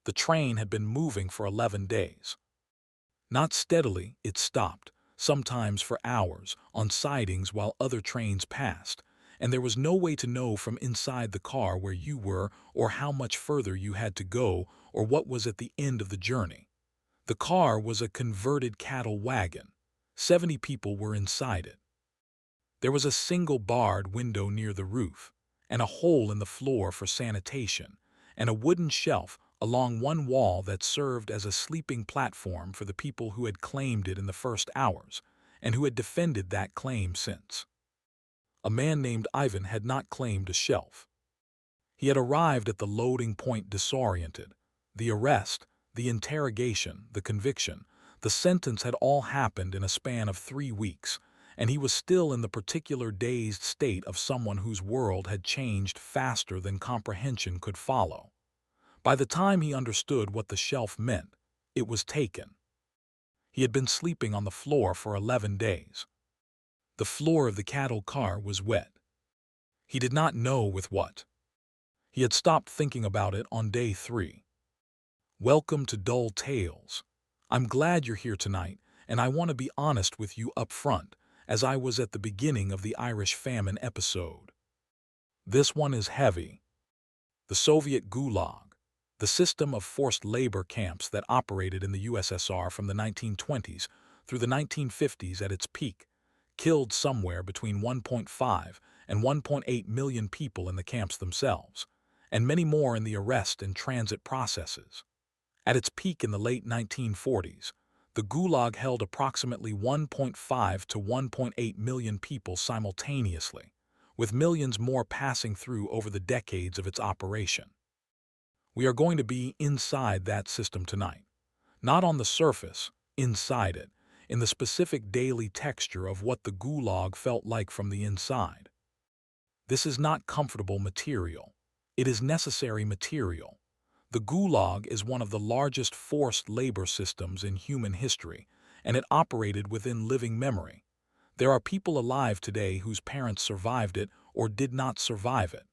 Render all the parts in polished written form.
The train had been moving for 11 days. Not steadily, it stopped, sometimes for hours, on sidings while other trains passed, and there was no way to know from inside the car where you were or how much further you had to go or what was at the end of the journey. The car was a converted cattle wagon. 70 people were inside it. There was a single barred window near the roof, and a hole in the floor for sanitation, and a wooden shelf along one wall that served as a sleeping platform for the people who had claimed it in the first hours, and who had defended that claim since. A man named Ivan had not claimed a shelf. He had arrived at the loading point disoriented. The arrest, the interrogation, the conviction, the sentence had all happened in a span of 3 weeks, and he was still in the particular dazed state of someone whose world had changed faster than comprehension could follow. By the time he understood what the shelf meant, it was taken. He had been sleeping on the floor for 11 days. The floor of the cattle car was wet. He did not know with what. He had stopped thinking about it on day 3. Welcome to Dull Tales. I'm glad you're here tonight, and I want to be honest with you up front, as I was at the beginning of the Irish famine episode. This one is heavy. The Soviet Gulag, the system of forced labor camps that operated in the USSR from the 1920s through the 1950s at its peak, killed somewhere between 1.5 and 1.8 million people in the camps themselves, and many more in the arrest and transit processes. At its peak in the late 1940s, the Gulag held approximately 1.5 to 1.8 million people simultaneously, with millions more passing through over the decades of its operation. We are going to be inside that system tonight. Not on the surface, inside it, in the specific daily texture of what the Gulag felt like from the inside. This is not comfortable material. It is necessary material. The Gulag is one of the largest forced labor systems in human history, and it operated within living memory. There are people alive today whose parents survived it or did not survive it.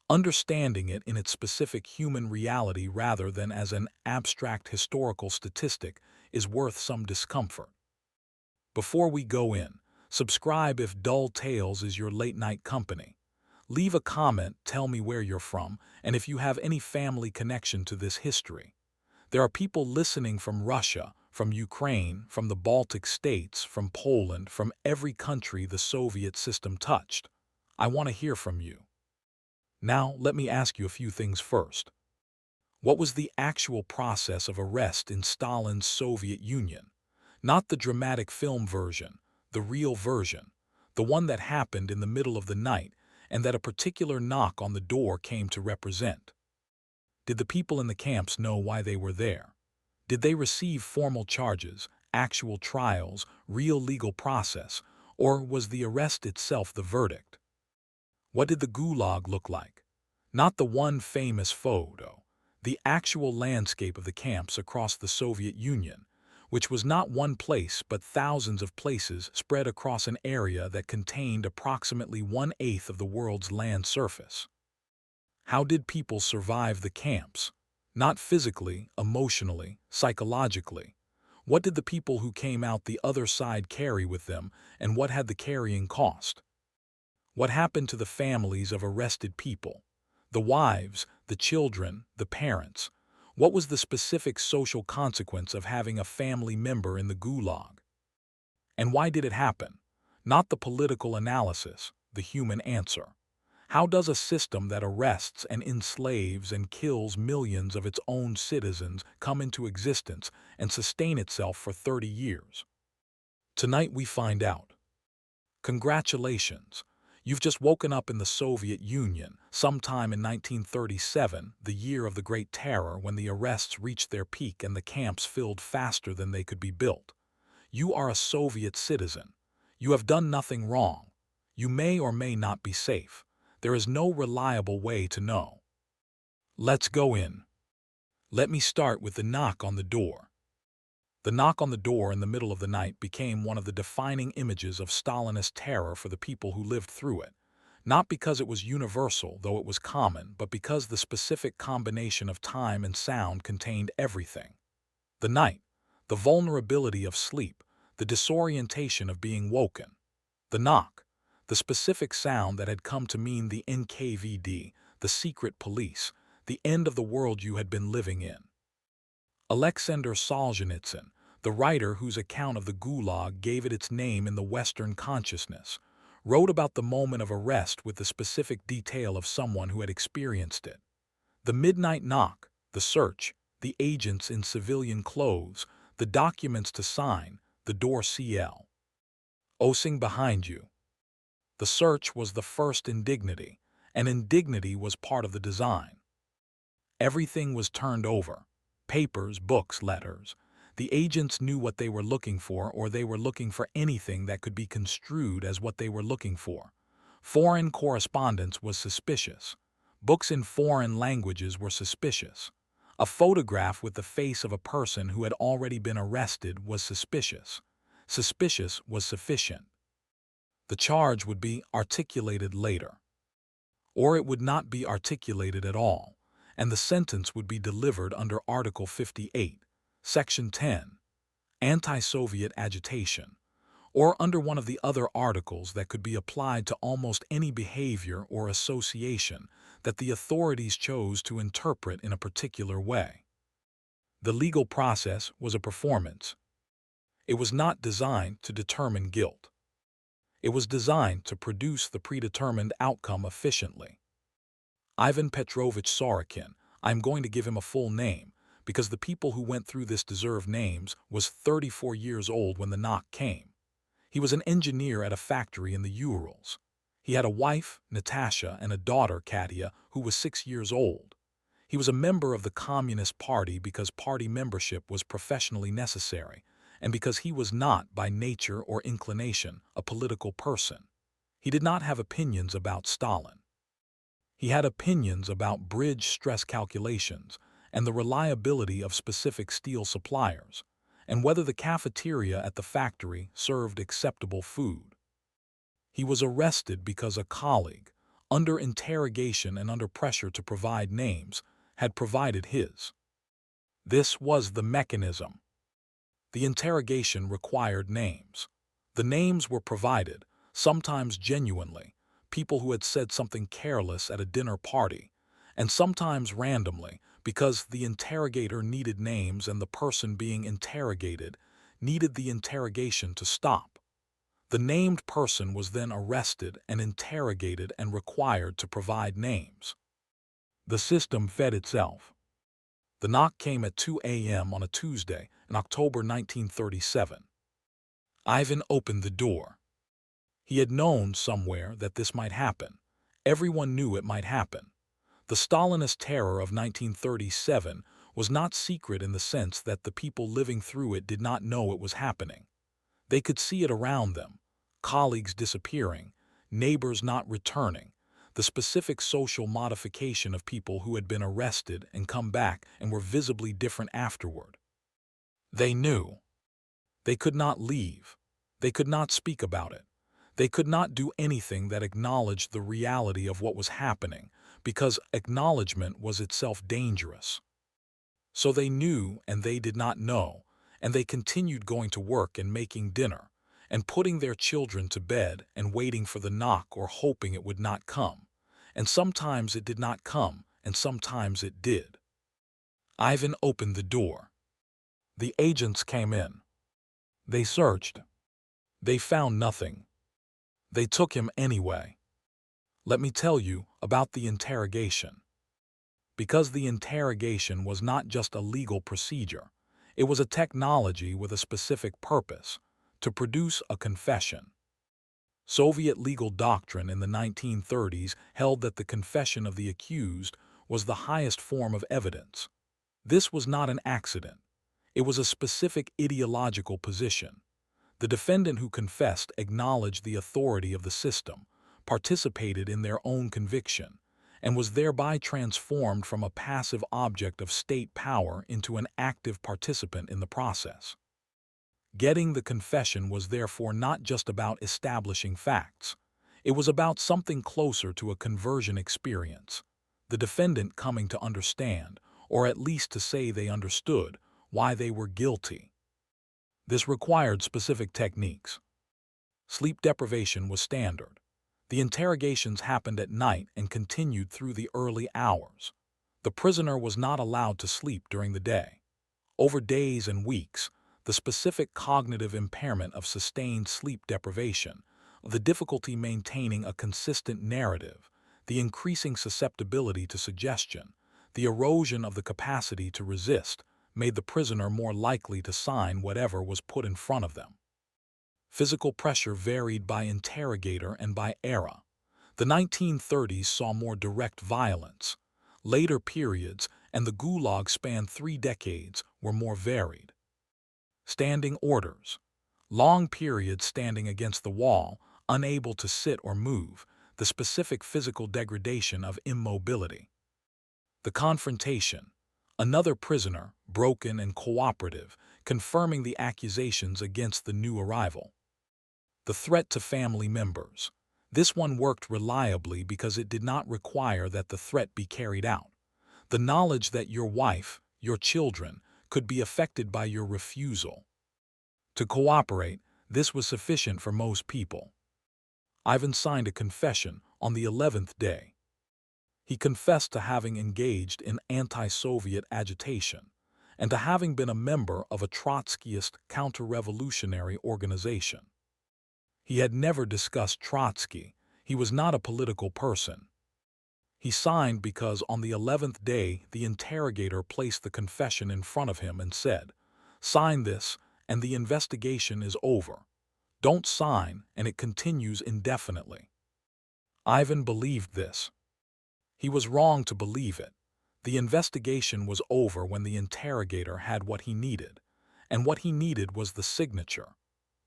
Understanding it in its specific human reality rather than as an abstract historical statistic is worth some discomfort. Before we go in, subscribe if Dull Tales is your late-night company. Leave a comment, tell me where you're from, and if you have any family connection to this history. There are people listening from Russia, from Ukraine, from the Baltic states, from Poland, from every country the Soviet system touched. I want to hear from you. Now, let me ask you a few things first. What was the actual process of arrest in Stalin's Soviet Union? Not the dramatic film version, the real version, the one that happened in the middle of the night and that a particular knock on the door came to represent. Did the people in the camps know why they were there? Did they receive formal charges, actual trials, real legal process, or was the arrest itself the verdict? What did the Gulag look like? Not the one famous photo, the actual landscape of the camps across the Soviet Union, which was not one place but thousands of places spread across an area that contained approximately 1/8 of the world's land surface. How did people survive the camps? Not physically, emotionally, psychologically. What did the people who came out the other side carry with them, and what had the carrying cost? What happened to the families of arrested people? The wives, the children, the parents. What was the specific social consequence of having a family member in the Gulag? And why did it happen? Not the political analysis, the human answer. How does a system that arrests and enslaves and kills millions of its own citizens come into existence and sustain itself for 30 years? Tonight we find out. Congratulations! You've just woken up in the Soviet Union, sometime in 1937, the year of the Great Terror, when the arrests reached their peak and the camps filled faster than they could be built. You are a Soviet citizen. You have done nothing wrong. You may or may not be safe. There is no reliable way to know. Let's go in. Let me start with the knock on the door. The knock on the door in the middle of the night became one of the defining images of Stalinist terror for the people who lived through it. Not because it was universal, though it was common, but because the specific combination of time and sound contained everything. The night, the vulnerability of sleep, the disorientation of being woken. The knock, the specific sound that had come to mean the NKVD, the secret police, the end of the world you had been living in. Alexander Solzhenitsyn, the writer whose account of the Gulag gave it its name in the Western consciousness, wrote about the moment of arrest with the specific detail of someone who had experienced it. The midnight knock, the search, the agents in civilian clothes, the documents to sign, the door CL. Osing behind you. The search was the first indignity, and indignity was part of the design. Everything was turned over. Papers, books, letters. The agents knew what they were looking for, or they were looking for anything that could be construed as what they were looking for. Foreign correspondence was suspicious. Books in foreign languages were suspicious. A photograph with the face of a person who had already been arrested was suspicious. Suspicious was sufficient. The charge would be articulated later. Or it would not be articulated at all, and the sentence would be delivered under Article 58, Section 10, anti-Soviet agitation, or under one of the other articles that could be applied to almost any behavior or association that the authorities chose to interpret in a particular way. The legal process was a performance. It was not designed to determine guilt. It was designed to produce the predetermined outcome efficiently. Ivan Petrovich Sorokin, I'm going to give him a full name, because the people who went through this deserve names, was 34 years old when the knock came. He was an engineer at a factory in the Urals. He had a wife, Natasha, and a daughter, Katya, who was 6 years old. He was a member of the Communist Party because party membership was professionally necessary, and because he was not, by nature or inclination, a political person. He did not have opinions about Stalin. He had opinions about bridge stress calculations and the reliability of specific steel suppliers, and whether the cafeteria at the factory served acceptable food. He was arrested because a colleague, under interrogation and under pressure to provide names, had provided his. This was the mechanism. The interrogation required names. The names were provided, sometimes genuinely, people who had said something careless at a dinner party, and sometimes randomly, because the interrogator needed names and the person being interrogated needed the interrogation to stop. The named person was then arrested and interrogated and required to provide names. The system fed itself. The knock came at 2 a.m. on a Tuesday in October 1937. Ivan opened the door. He had known somewhere that this might happen. Everyone knew it might happen. The Stalinist terror of 1937 was not secret in the sense that the people living through it did not know it was happening. They could see it around them, colleagues disappearing, neighbors not returning, the specific social modification of people who had been arrested and come back and were visibly different afterward. They knew. They could not leave. They could not speak about it. They could not do anything that acknowledged the reality of what was happening, because acknowledgement was itself dangerous. So they knew and they did not know, and they continued going to work and making dinner, and putting their children to bed and waiting for the knock or hoping it would not come. And sometimes it did not come, and sometimes it did. Ivan opened the door. The agents came in. They searched. They found nothing. They took him anyway. Let me tell you about the interrogation. Because the interrogation was not just a legal procedure, it was a technology with a specific purpose, to produce a confession. Soviet legal doctrine in the 1930s held that the confession of the accused was the highest form of evidence. This was not an accident. It was a specific ideological position. The defendant who confessed acknowledged the authority of the system, participated in their own conviction, and was thereby transformed from a passive object of state power into an active participant in the process. Getting the confession was therefore not just about establishing facts. It was about something closer to a conversion experience, the defendant coming to understand, or at least to say they understood, why they were guilty. This required specific techniques. Sleep deprivation was standard. The interrogations happened at night and continued through the early hours. The prisoner was not allowed to sleep during the day. Over days and weeks, the specific cognitive impairment of sustained sleep deprivation, the difficulty maintaining a consistent narrative, the increasing susceptibility to suggestion, the erosion of the capacity to resist, made the prisoner more likely to sign whatever was put in front of them. Physical pressure varied by interrogator and by era. The 1930s saw more direct violence. Later periods, and the Gulag spanned 3 decades, were more varied. Standing orders. Long periods standing against the wall, unable to sit or move, the specific physical degradation of immobility. The confrontation. Another prisoner, broken and cooperative, confirming the accusations against the new arrival. The threat to family members. This one worked reliably because it did not require that the threat be carried out. The knowledge that your wife, your children, could be affected by your refusal to cooperate, this was sufficient for most people. Ivan signed a confession on the 11th day. He confessed to having engaged in anti-Soviet agitation and to having been a member of a Trotskyist counter-revolutionary organization. He had never discussed Trotsky. He was not a political person. He signed because on the 11th day the interrogator placed the confession in front of him and said, "Sign this, and the investigation is over. Don't sign, and it continues indefinitely." Ivan believed this. He was wrong to believe it. The investigation was over when the interrogator had what he needed, and what he needed was the signature.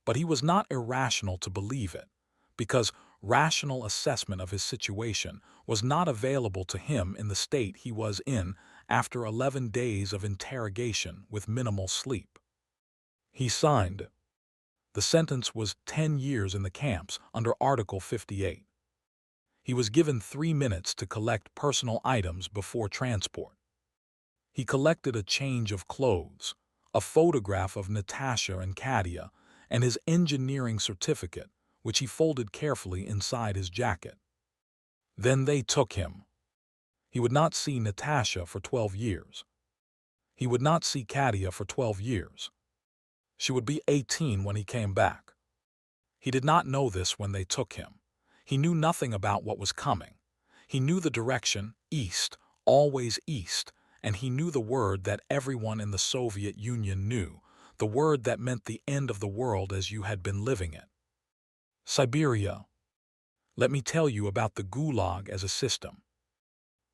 But he was not irrational to believe it, because rational assessment of his situation was not available to him in the state he was in after 11 days of interrogation with minimal sleep. He signed. The sentence was 10 years in the camps under Article 58. He was given 3 minutes to collect personal items before transport. He collected a change of clothes, a photograph of Natasha and Katya, and his engineering certificate, which he folded carefully inside his jacket. Then they took him. He would not see Natasha for 12 years. He would not see Katya for 12 years. She would be 18 when he came back. He did not know this when they took him. He knew nothing about what was coming. He knew the direction, east, always east, and he knew the word that everyone in the Soviet Union knew, the word that meant the end of the world as you had been living it. Siberia. Let me tell you about the Gulag as a system.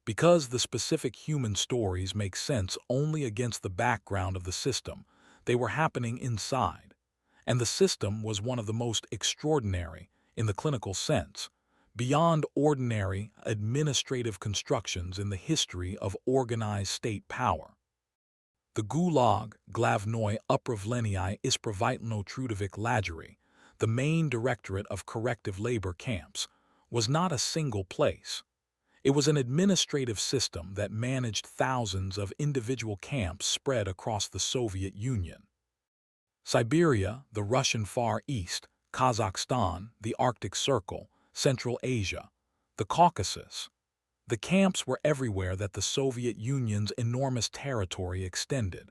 Because the specific human stories make sense only against the background of the system, they were happening inside. And the system was one of the most extraordinary, in the clinical sense, beyond ordinary administrative constructions in the history of organized state power. The Gulag, Glavnoy Upravleniy Ispravitelno Trudovik Lagery, the main directorate of corrective labor camps, was not a single place. It was an administrative system that managed thousands of individual camps spread across the Soviet Union. Siberia, the Russian Far East, Kazakhstan, the Arctic Circle, Central Asia, the Caucasus. The camps were everywhere that the Soviet Union's enormous territory extended,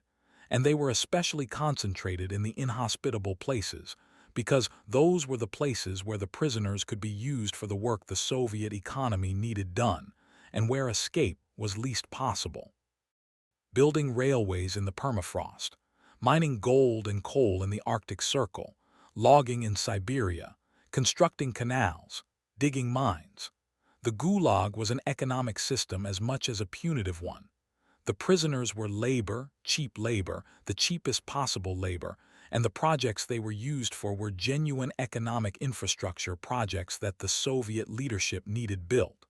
and they were especially concentrated in the inhospitable places, because those were the places where the prisoners could be used for the work the Soviet economy needed done, and where escape was least possible. Building railways in the permafrost, mining gold and coal in the Arctic Circle, logging in Siberia, constructing canals, digging mines. The Gulag was an economic system as much as a punitive one. The prisoners were labor, cheap labor, the cheapest possible labor, and the projects they were used for were genuine economic infrastructure projects that the Soviet leadership needed built.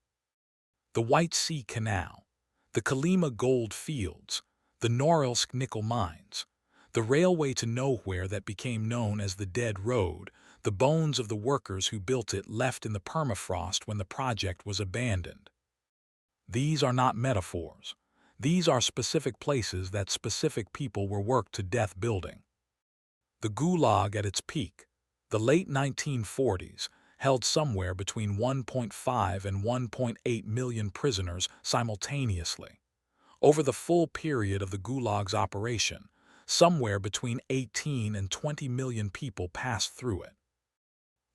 The White Sea Canal, the Kolyma gold fields, the Norilsk nickel mines, the railway to nowhere that became known as the Dead Road, the bones of the workers who built it left in the permafrost when the project was abandoned. These are not metaphors. These are specific places that specific people were worked to death building. The Gulag at its peak, the late 1940s, held somewhere between 1.5 and 1.8 million prisoners simultaneously. Over the full period of the Gulag's operation, somewhere between 18 and 20 million people passed through it.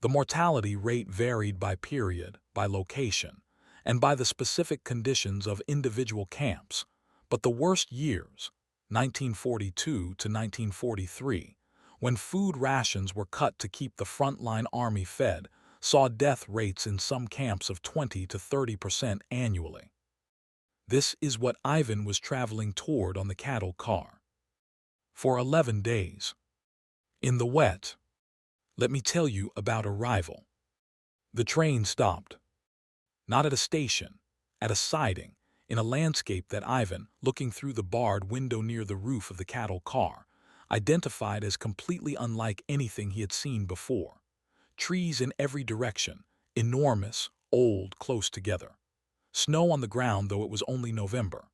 The mortality rate varied by period, by location, and by the specific conditions of individual camps, but the worst years, 1942 to 1943, when food rations were cut to keep the frontline army fed, saw death rates in some camps of 20 to 30% annually. This is what Ivan was traveling toward on the cattle car. For 11 days. In the wet. Let me tell you about arrival. The train stopped. Not at a station, at a siding, in a landscape that Ivan, looking through the barred window near the roof of the cattle car, identified as completely unlike anything he had seen before. Trees in every direction, enormous, old, close together. Snow on the ground, though it was only November.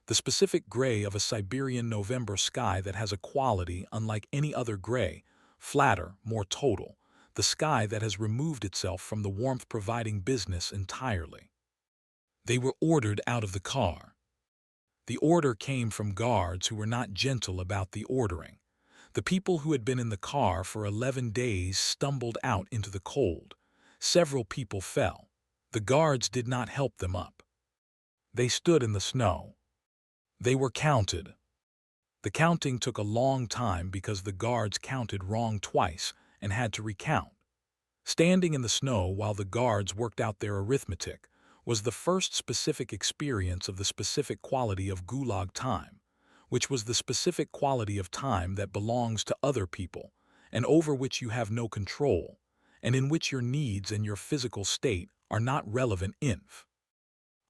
The specific gray of a Siberian November sky that has a quality unlike any other gray, flatter, more total, the sky that has removed itself from the warmth-providing business entirely. They were ordered out of the car. The order came from guards who were not gentle about the ordering. The people who had been in the car for 11 days stumbled out into the cold. Several people fell. The guards did not help them up. They stood in the snow. They were counted. The counting took a long time because the guards counted wrong twice and had to recount. Standing in the snow while the guards worked out their arithmetic was the first specific experience of the specific quality of Gulag time, which was the specific quality of time that belongs to other people and over which you have no control, and in which your needs and your physical state are not relevant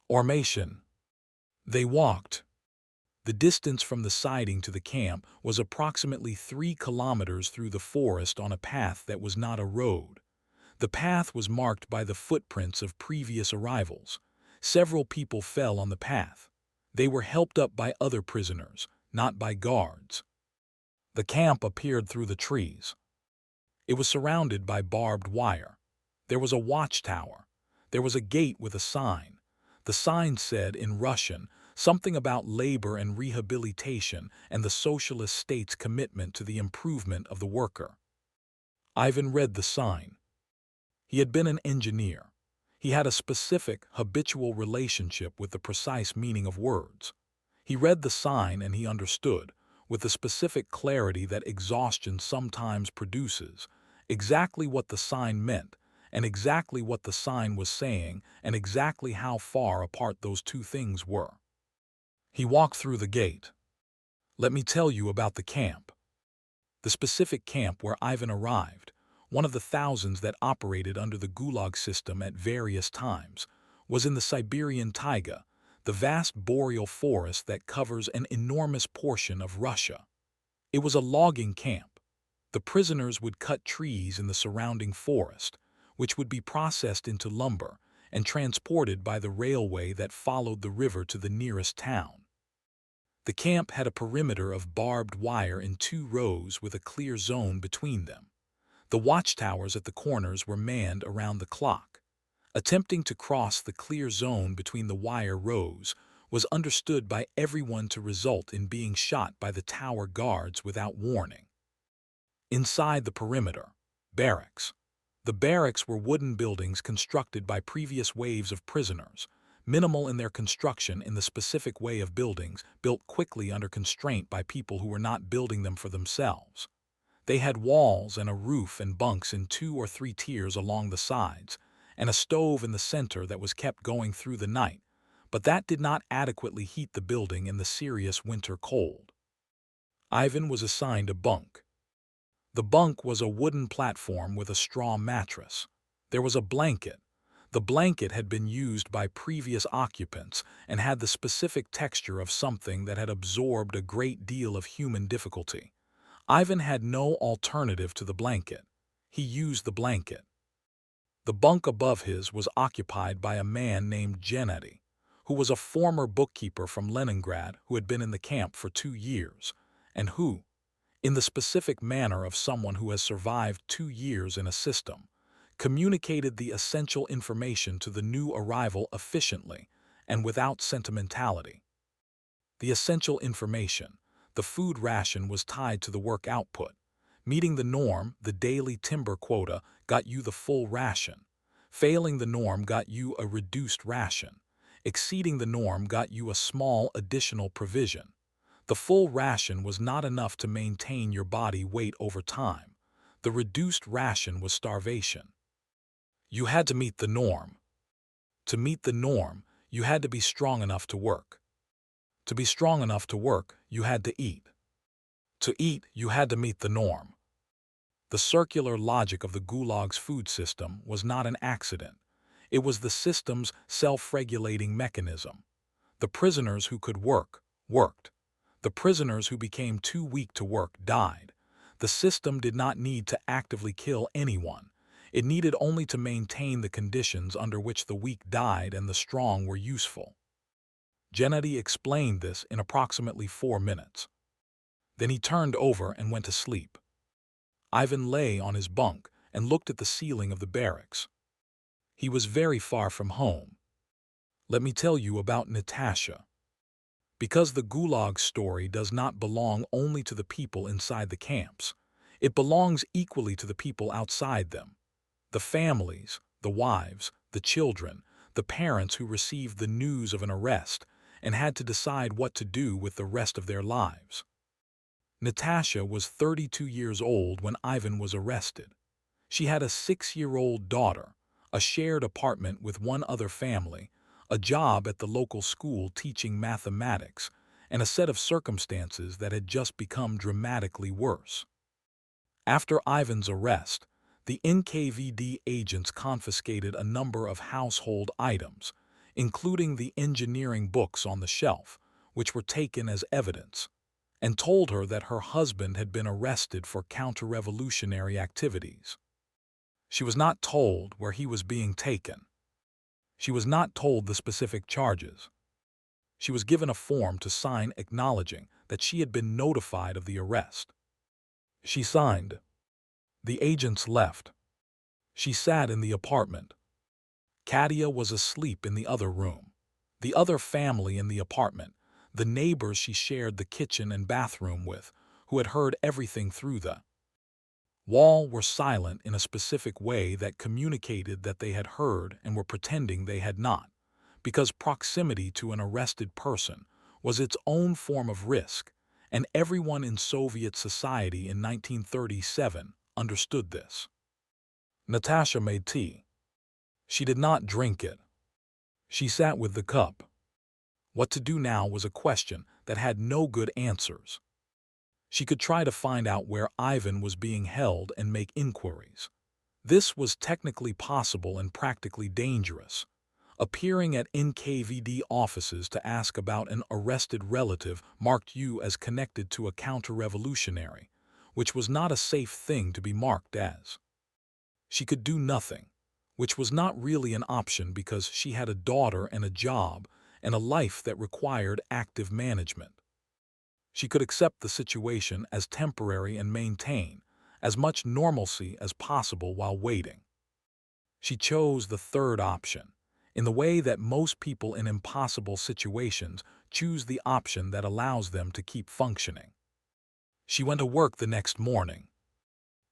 information. They walked. The distance from the siding to the camp was approximately 3 kilometers through the forest on a path that was not a road. The path was marked by the footprints of previous arrivals. Several people fell on the path. They were helped up by other prisoners, not by guards. The camp appeared through the trees. It was surrounded by barbed wire. There was a watchtower. There was a gate with a sign. The sign said, in Russian, something about labor and rehabilitation and the socialist state's commitment to the improvement of the worker. Ivan read the sign. He had been an engineer. He had a specific, habitual relationship with the precise meaning of words. He read the sign and he understood, with the specific clarity that exhaustion sometimes produces, exactly what the sign meant, and exactly what the sign was saying, and exactly how far apart those two things were. He walked through the gate. Let me tell you about the camp. The specific camp where Ivan arrived, one of the thousands that operated under the Gulag system at various times, was in the Siberian taiga, the vast boreal forest that covers an enormous portion of Russia. It was a logging camp. The prisoners would cut trees in the surrounding forest, which would be processed into lumber and transported by the railway that followed the river to the nearest town. The camp had a perimeter of barbed wire in 2 rows with a clear zone between them. The watchtowers at the corners were manned around the clock. Attempting to cross the clear zone between the wire rows was understood by everyone to result in being shot by the tower guards without warning. Inside the perimeter, barracks. The barracks were wooden buildings constructed by previous waves of prisoners, minimal in their construction in the specific way of buildings built quickly under constraint by people who were not building them for themselves. They had walls and a roof and bunks in 2 or 3 tiers along the sides, and a stove in the center that was kept going through the night, but that did not adequately heat the building in the serious winter cold. Ivan was assigned a bunk. The bunk was a wooden platform with a straw mattress. There was a blanket. The blanket had been used by previous occupants and had the specific texture of something that had absorbed a great deal of human difficulty. Ivan had no alternative to the blanket. He used the blanket. The bunk above his was occupied by a man named Gennady, who was a former bookkeeper from Leningrad who had been in the camp for 2 years, and who, in the specific manner of someone who has survived 2 years in a system, communicated the essential information to the new arrival efficiently and without sentimentality. The essential information, the food ration, was tied to the work output. Meeting the norm, the daily timber quota, got you the full ration. Failing the norm got you a reduced ration. Exceeding the norm got you a small additional provision. The full ration was not enough to maintain your body weight over time. The reduced ration was starvation. You had to meet the norm. To meet the norm, you had to be strong enough to work. To be strong enough to work, you had to eat. To eat, you had to meet the norm. The circular logic of the Gulag's food system was not an accident. It was the system's self-regulating mechanism. The prisoners who could work, worked. The prisoners who became too weak to work died. The system did not need to actively kill anyone. It needed only to maintain the conditions under which the weak died and the strong were useful. Gennady explained this in approximately 4 minutes. Then he turned over and went to sleep. Ivan lay on his bunk and looked at the ceiling of the barracks. He was very far from home. Let me tell you about Natasha. Because the Gulag story does not belong only to the people inside the camps, it belongs equally to the people outside them. The families, the wives, the children, the parents who received the news of an arrest and had to decide what to do with the rest of their lives. Natasha was 32 years old when Ivan was arrested. She had a 6-year-old daughter, a shared apartment with one other family, a job at the local school teaching mathematics, and a set of circumstances that had just become dramatically worse. After Ivan's arrest, the NKVD agents confiscated a number of household items, including the engineering books on the shelf, which were taken as evidence, and told her that her husband had been arrested for counter-revolutionary activities. She was not told where he was being taken. She was not told the specific charges. She was given a form to sign acknowledging that she had been notified of the arrest. She signed. The agents left. She sat in the apartment. Katya was asleep in the other room. The other family in the apartment, the neighbors she shared the kitchen and bathroom with, who had heard everything through the wall, were silent in a specific way that communicated that they had heard and were pretending they had not, because proximity to an arrested person was its own form of risk, and everyone in Soviet society in 1937 understood this. Natasha made tea. She did not drink it. She sat with the cup. What to do now was a question that had no good answers. She could try to find out where Ivan was being held and make inquiries. This was technically possible and practically dangerous. Appearing at NKVD offices to ask about an arrested relative marked you as connected to a counter-revolutionary, which was not a safe thing to be marked as. She could do nothing, which was not really an option because she had a daughter and a job and a life that required active management. She could accept the situation as temporary and maintain as much normalcy as possible while waiting. She chose the third option, in the way that most people in impossible situations choose the option that allows them to keep functioning. She went to work the next morning.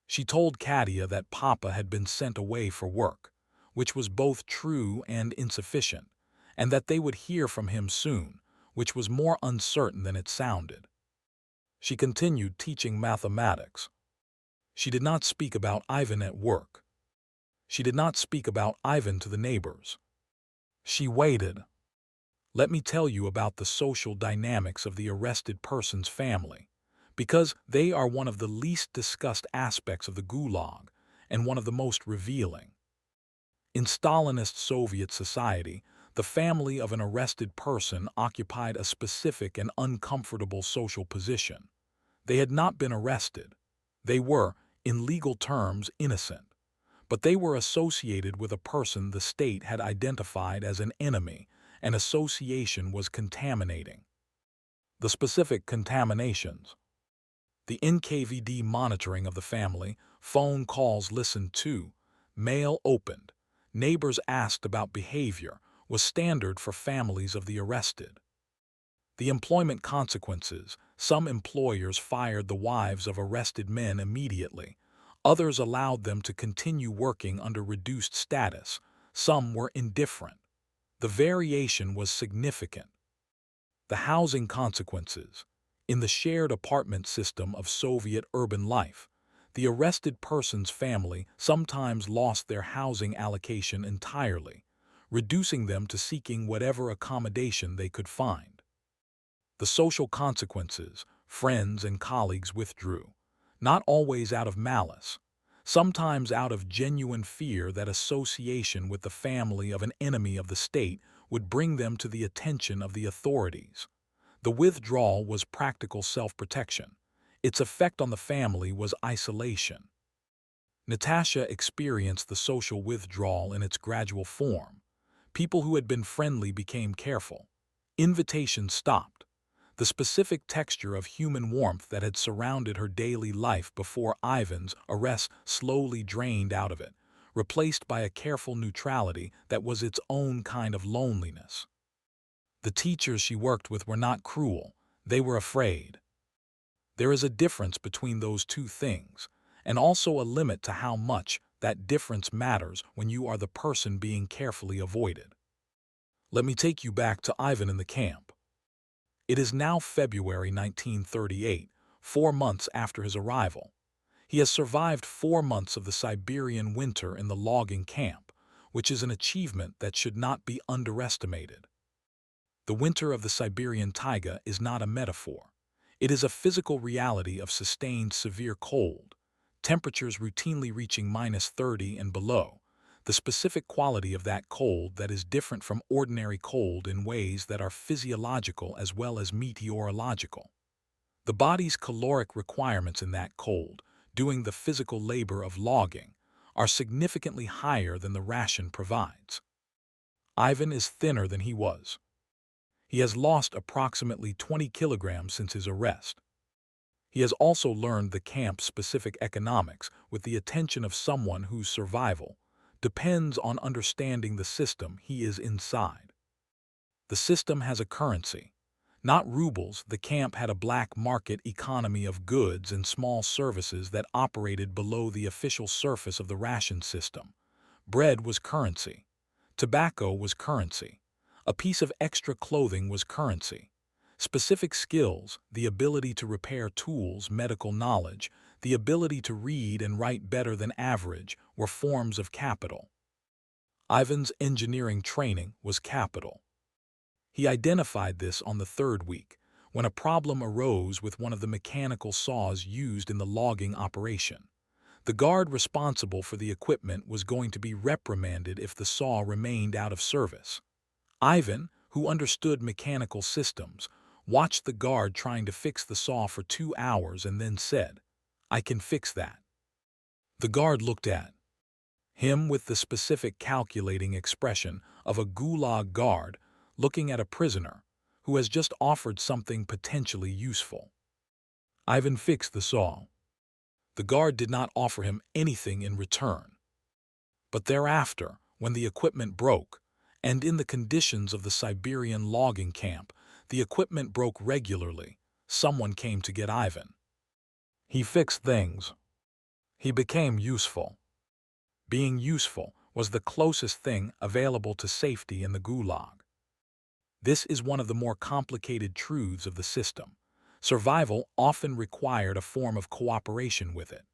She told Katya that Papa had been sent away for work, which was both true and insufficient, and that they would hear from him soon, which was more uncertain than it sounded. She continued teaching mathematics. She did not speak about Ivan at work. She did not speak about Ivan to the neighbors. She waited. Let me tell you about the social dynamics of the arrested person's family, because they are one of the least discussed aspects of the Gulag and one of the most revealing. In Stalinist Soviet society, the family of an arrested person occupied a specific and uncomfortable social position. They had not been arrested. They were, in legal terms innocent, but they were associated with a person the state had identified as an enemy, and association was contaminating. The specific contaminations. The NKVD monitoring of the family, phone calls listened to, mail opened, neighbors asked about behavior, was standard for families of the arrested. The employment consequences, some employers fired the wives of arrested men immediately, others allowed them to continue working under reduced status, some were indifferent. The variation was significant. The housing consequences. In the shared apartment system of Soviet urban life, the arrested person's family sometimes lost their housing allocation entirely, reducing them to seeking whatever accommodation they could find. The social consequences. Friends and colleagues withdrew, not always out of malice, sometimes out of genuine fear that association with the family of an enemy of the state would bring them to the attention of the authorities. The withdrawal was practical self-protection. Its effect on the family was isolation. Natasha experienced the social withdrawal in its gradual form. People who had been friendly became careful. Invitations stopped. The specific texture of human warmth that had surrounded her daily life before Ivan's arrest slowly drained out of it, replaced by a careful neutrality that was its own kind of loneliness. The teachers she worked with were not cruel, they were afraid. There is a difference between those two things, and also a limit to how much that difference matters when you are the person being carefully avoided. Let me take you back to Ivan in the camp. It is now February 1938, 4 months after his arrival. He has survived 4 months of the Siberian winter in the logging camp, which is an achievement that should not be underestimated. The winter of the Siberian taiga is not a metaphor. It is a physical reality of sustained severe cold, temperatures routinely reaching -30 and below, the specific quality of that cold that is different from ordinary cold in ways that are physiological as well as meteorological. The body's caloric requirements in that cold, doing the physical labor of logging, are significantly higher than the ration provides. Ivan is thinner than he was. He has lost approximately 20 kilograms since his arrest. He has also learned the camp-specific economics with the attention of someone whose survival depends on understanding the system he is inside. The system has a currency. Not rubles, the camp had a black market economy of goods and small services that operated below the official surface of the ration system. Bread was currency. Tobacco was currency. A piece of extra clothing was currency. Specific skills, the ability to repair tools, medical knowledge, the ability to read and write better than average were forms of capital. Ivan's engineering training was capital. He identified this on the 3rd week, when a problem arose with one of the mechanical saws used in the logging operation. The guard responsible for the equipment was going to be reprimanded if the saw remained out of service. Ivan, who understood mechanical systems, watched the guard trying to fix the saw for 2 hours and then said, "I can fix that." The guard looked at him with the specific calculating expression of a Gulag guard looking at a prisoner who has just offered something potentially useful. Ivan fixed the saw. The guard did not offer him anything in return. But thereafter, when the equipment broke, and in the conditions of the Siberian logging camp, the equipment broke regularly, someone came to get Ivan. He fixed things. He became useful. Being useful was the closest thing available to safety in the Gulag. This is one of the more complicated truths of the system. Survival often required a form of cooperation with it.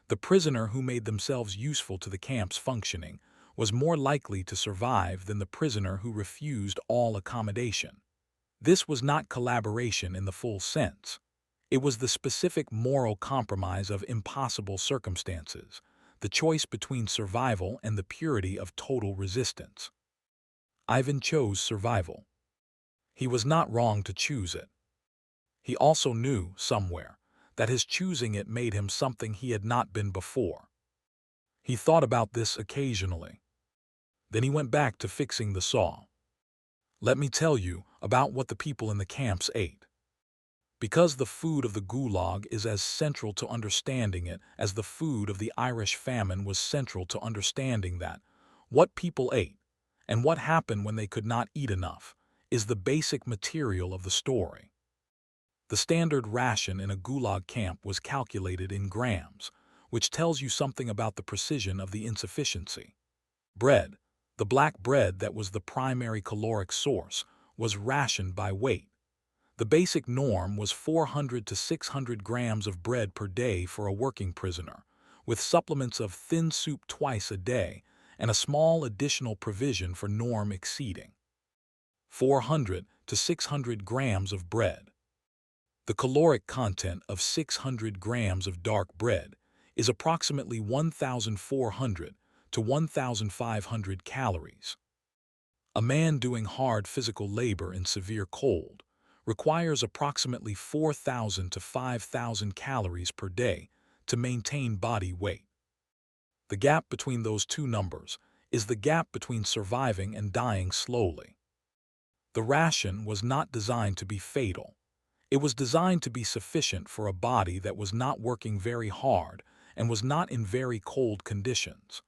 The prisoner who made themselves useful to the camp's functioning was more likely to survive than the prisoner who refused all accommodation. This was not collaboration in the full sense. It was the specific moral compromise of impossible circumstances, the choice between survival and the purity of total resistance. Ivan chose survival. He was not wrong to choose it. He also knew, somewhere, that his choosing it made him something he had not been before. He thought about this occasionally. Then he went back to fixing the saw. Let me tell you about what the people in the camps ate. Because the food of the Gulag is as central to understanding it as the food of the Irish famine was central to understanding that, what people ate, and what happened when they could not eat enough, is the basic material of the story. The standard ration in a Gulag camp was calculated in grams, which tells you something about the precision of the insufficiency. Bread, the black bread that was the primary caloric source, was rationed by weight. The basic norm was 400 to 600 grams of bread per day for a working prisoner, with supplements of thin soup twice a day and a small additional provision for norm exceeding 400 to 600 grams of bread. The caloric content of 600 grams of dark bread is approximately 1,400 to 1,500 calories. A man doing hard physical labor in severe cold requires approximately 4,000 to 5,000 calories per day to maintain body weight. The gap between those two numbers is the gap between surviving and dying slowly. The ration was not designed to be fatal. It was designed to be sufficient for a body that was not working very hard and was not in very cold conditions.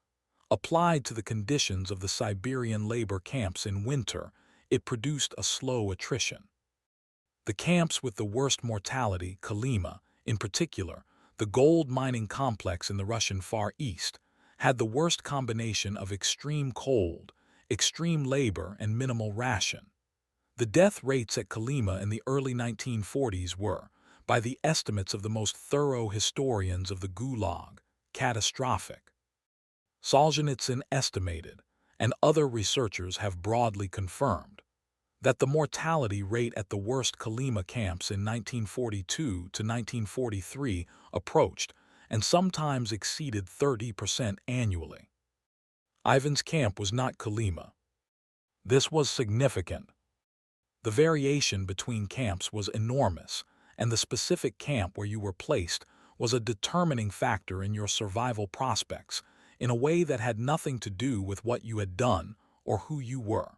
Applied to the conditions of the Siberian labor camps in winter, it produced a slow attrition. The camps with the worst mortality, Kolyma, in particular, the gold mining complex in the Russian Far East, had the worst combination of extreme cold, extreme labor, and minimal ration. The death rates at Kolyma in the early 1940s were, by the estimates of the most thorough historians of the Gulag, catastrophic. Solzhenitsyn estimated, and other researchers have broadly confirmed, that the mortality rate at the worst Kolyma camps in 1942 to 1943 approached and sometimes exceeded 30% annually. Ivan's camp was not Kolyma. This was significant. The variation between camps was enormous, and the specific camp where you were placed was a determining factor in your survival prospects in a way that had nothing to do with what you had done or who you were.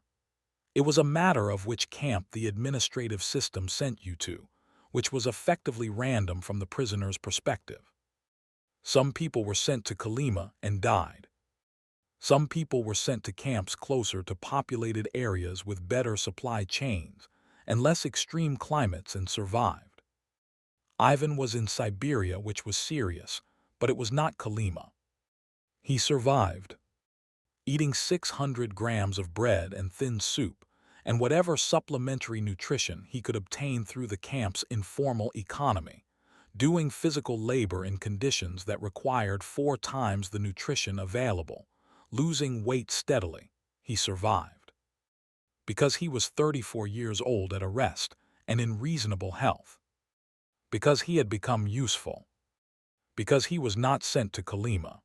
It was a matter of which camp the administrative system sent you to, which was effectively random from the prisoner's perspective. Some people were sent to Kolyma and died. Some people were sent to camps closer to populated areas with better supply chains and less extreme climates and survived. Ivan was in Siberia, which was serious, but it was not Kolyma. He survived, eating 600 grams of bread and thin soup, and whatever supplementary nutrition he could obtain through the camp's informal economy, doing physical labor in conditions that required 4 times the nutrition available, losing weight steadily, he survived. Because he was 34 years old at arrest and in reasonable health. Because he had become useful. Because he was not sent to Kolyma.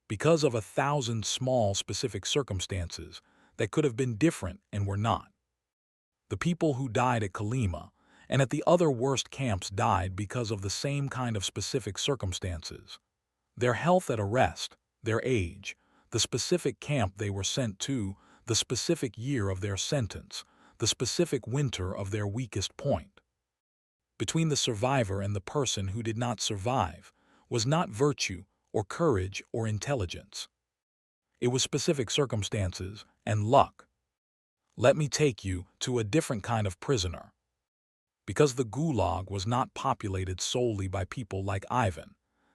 Because of 1,000 small specific circumstances that could have been different and were not. The people who died at Kolyma and at the other worst camps died because of the same kind of specific circumstances. Their health at arrest, their age, the specific camp they were sent to, the specific year of their sentence, the specific winter of their weakest point. Between the survivor and the person who did not survive was not virtue or courage or intelligence. It was specific circumstances and luck. Let me take you to a different kind of prisoner. Because the Gulag was not populated solely by people like Ivan,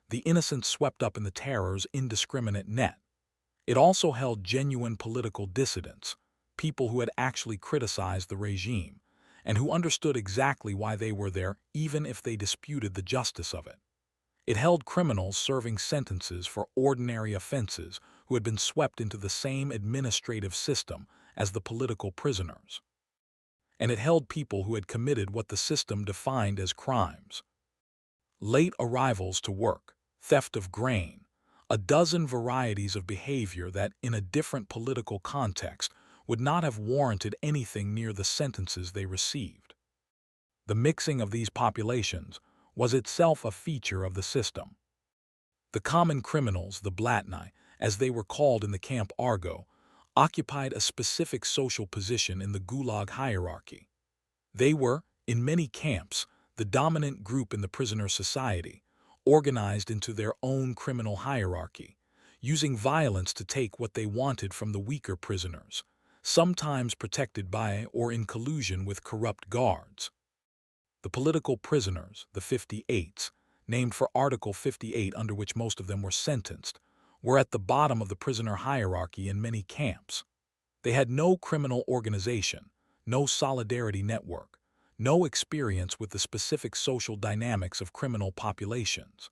the innocent swept up in the terror's indiscriminate net. It also held genuine political dissidents, people who had actually criticized the regime, and who understood exactly why they were there even if they disputed the justice of it. It held criminals serving sentences for ordinary offenses who had been swept into the same administrative system as the political prisoners. And it held people who had committed what the system defined as crimes. Late arrivals to work, theft of grain, a dozen varieties of behavior that, in a different political context, would not have warranted anything near the sentences they received. The mixing of these populations was itself a feature of the system. The common criminals, the blatni, as they were called in the camp argot, occupied a specific social position in the Gulag hierarchy. They were, in many camps, the dominant group in the prisoner society, organized into their own criminal hierarchy, using violence to take what they wanted from the weaker prisoners, sometimes protected by or in collusion with corrupt guards. The political prisoners, the 58s, named for Article 58 under which most of them were sentenced, were at the bottom of the prisoner hierarchy in many camps. They had no criminal organization, no solidarity network, no experience with the specific social dynamics of criminal populations.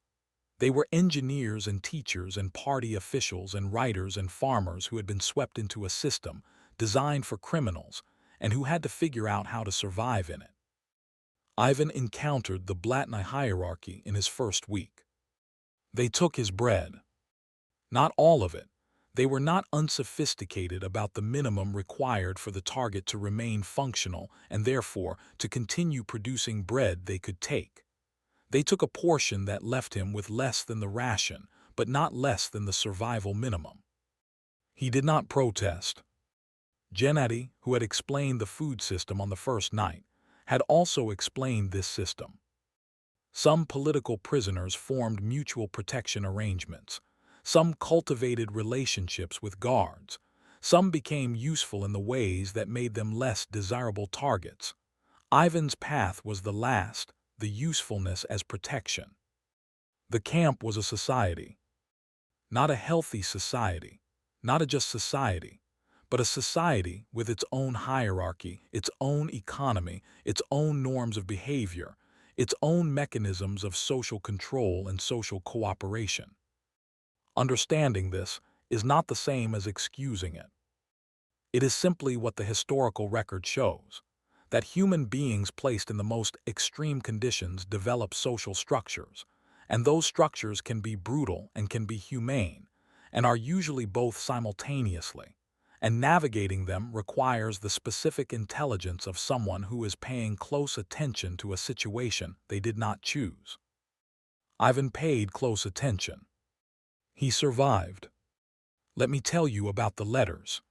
They were engineers and teachers and party officials and writers and farmers who had been swept into a system designed for criminals and who had to figure out how to survive in it. Ivan encountered the Blatni hierarchy in his first week. They took his bread. Not all of it. They were not unsophisticated about the minimum required for the target to remain functional and therefore to continue producing bread they could take. They took a portion that left him with less than the ration, but not less than the survival minimum. He did not protest. Gennady, who had explained the food system on the first night, had also explained this system. Some political prisoners formed mutual protection arrangements. Some cultivated relationships with guards. Some became useful in the ways that made them less desirable targets. Ivan's path was the last, the usefulness as protection. The camp was a society. Not a healthy society, not a just society, but a society with its own hierarchy, its own economy, its own norms of behavior, its own mechanisms of social control and social cooperation. Understanding this is not the same as excusing it. It is simply what the historical record shows, that human beings placed in the most extreme conditions develop social structures, and those structures can be brutal and can be humane, and are usually both simultaneously, and navigating them requires the specific intelligence of someone who is paying close attention to a situation they did not choose. Ivan paid close attention. He survived. Let me tell you about the letters.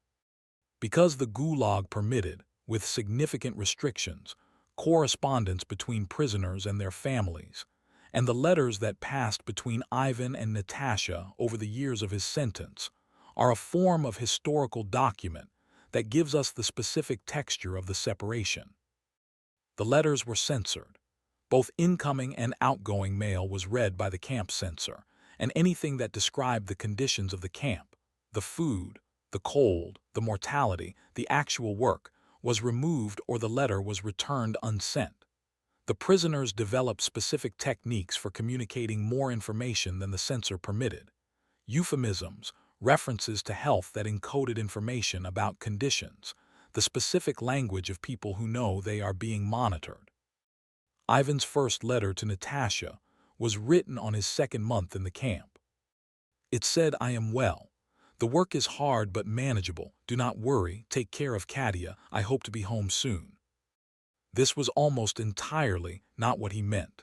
Because the Gulag permitted, with significant restrictions, correspondence between prisoners and their families, and the letters that passed between Ivan and Natasha over the years of his sentence are a form of historical document that gives us the specific texture of the separation. The letters were censored. Both incoming and outgoing mail was read by the camp censor, and anything that described the conditions of the camp, the food, the cold, the mortality, the actual work, was removed or the letter was returned unsent. The prisoners developed specific techniques for communicating more information than the censor permitted. Euphemisms, references to health that encoded information about conditions, the specific language of people who know they are being monitored. Ivan's first letter to Natasha was written on his second month in the camp. It said, "I am well. The work is hard but manageable. Do not worry. Take care of Katya. I hope to be home soon." This was almost entirely not what he meant.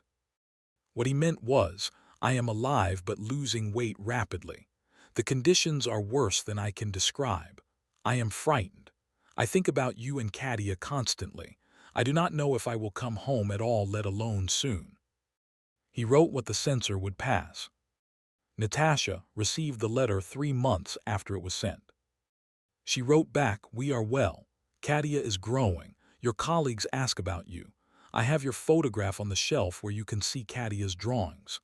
What he meant was, "I am alive but losing weight rapidly. The conditions are worse than I can describe. I am frightened. I think about you and Katya constantly. I do not know if I will come home at all, let alone soon." He wrote what the censor would pass. Natasha received the letter 3 months after it was sent. She wrote back, "We are well. Katya is growing. Your colleagues ask about you. I have your photograph on the shelf where you can see Katya's drawings."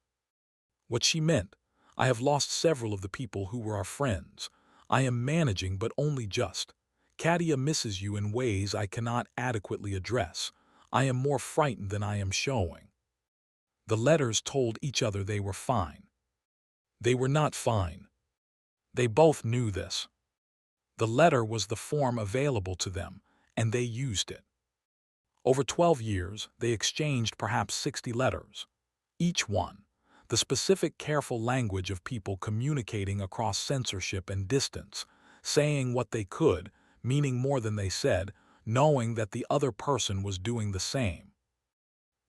What she meant, "I have lost several of the people who were our friends. I am managing but only just. Katya misses you in ways I cannot adequately address. I am more frightened than I am showing." The letters told each other they were fine. They were not fine. They both knew this. The letter was the form available to them, and they used it. Over 12 years, they exchanged perhaps 60 letters. Each one, the specific careful language of people communicating across censorship and distance, saying what they could, meaning more than they said, knowing that the other person was doing the same.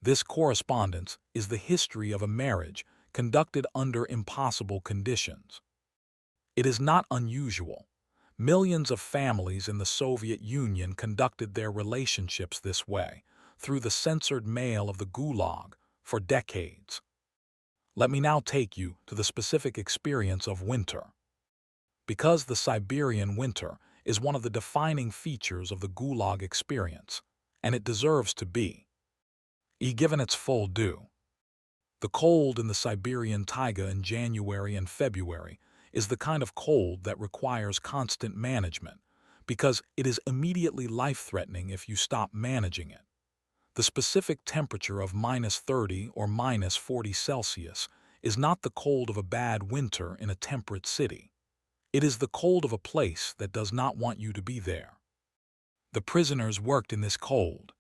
This correspondence is the history of a marriage conducted under impossible conditions. It is not unusual. Millions of families in the Soviet Union conducted their relationships this way, through the censored mail of the Gulag, for decades. Let me now take you to the specific experience of winter. Because the Siberian winter is one of the defining features of the Gulag experience, and it deserves to be given its full due. The cold in the Siberian taiga in January and February is the kind of cold that requires constant management, because it is immediately life-threatening if you stop managing it. The specific temperature of -30 or -40 Celsius is not the cold of a bad winter in a temperate city. It is the cold of a place that does not want you to be there. The prisoners worked in this cold.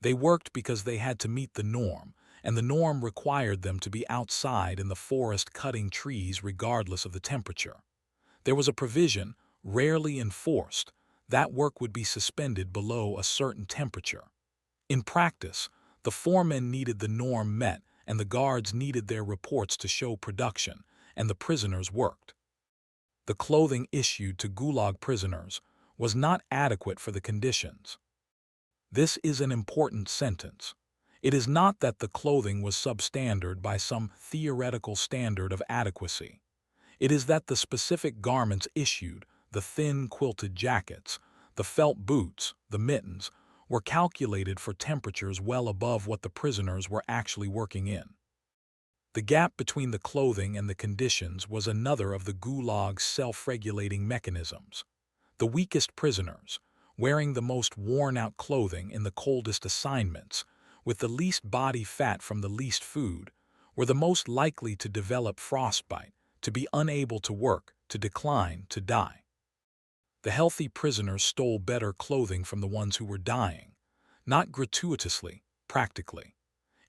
They worked because they had to meet the norm, and the norm required them to be outside in the forest cutting trees regardless of the temperature. There was a provision, rarely enforced, that work would be suspended below a certain temperature. In practice, the foremen needed the norm met, and the guards needed their reports to show production, and the prisoners worked. The clothing issued to Gulag prisoners was not adequate for the conditions. This is an important sentence. It is not that the clothing was substandard by some theoretical standard of adequacy. It is that the specific garments issued, the thin quilted jackets, the felt boots, the mittens, were calculated for temperatures well above what the prisoners were actually working in. The gap between the clothing and the conditions was another of the Gulag's self-regulating mechanisms. The weakest prisoners, wearing the most worn-out clothing in the coldest assignments, with the least body fat from the least food, were the most likely to develop frostbite, to be unable to work, to decline, to die. The healthy prisoners stole better clothing from the ones who were dying, not gratuitously, practically.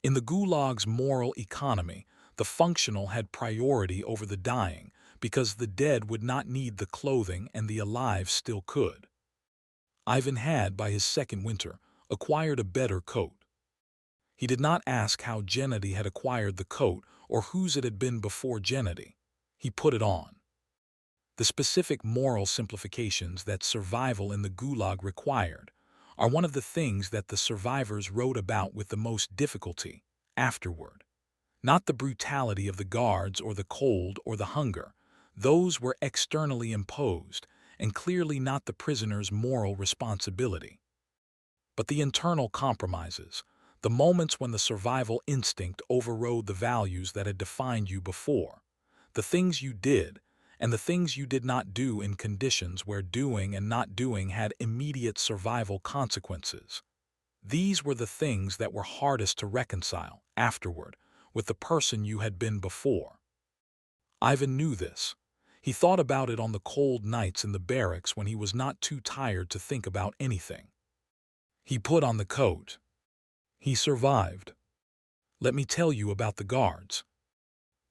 In the Gulag's moral economy, the functional had priority over the dying because the dead would not need the clothing and the alive still could. Ivan had, by his second winter, acquired a better coat. He did not ask how Gennady had acquired the coat or whose it had been before Gennady. He put it on. The specific moral simplifications that survival in the Gulag required are one of the things that the survivors wrote about with the most difficulty afterward. Not the brutality of the guards or the cold or the hunger. Those were externally imposed and clearly not the prisoner's moral responsibility. But the internal compromises, the moments when the survival instinct overrode the values that had defined you before, the things you did, and the things you did not do in conditions where doing and not doing had immediate survival consequences. These were the things that were hardest to reconcile, afterward, with the person you had been before. Ivan knew this. He thought about it on the cold nights in the barracks when he was not too tired to think about anything. He put on the coat. He survived. Let me tell you about the guards.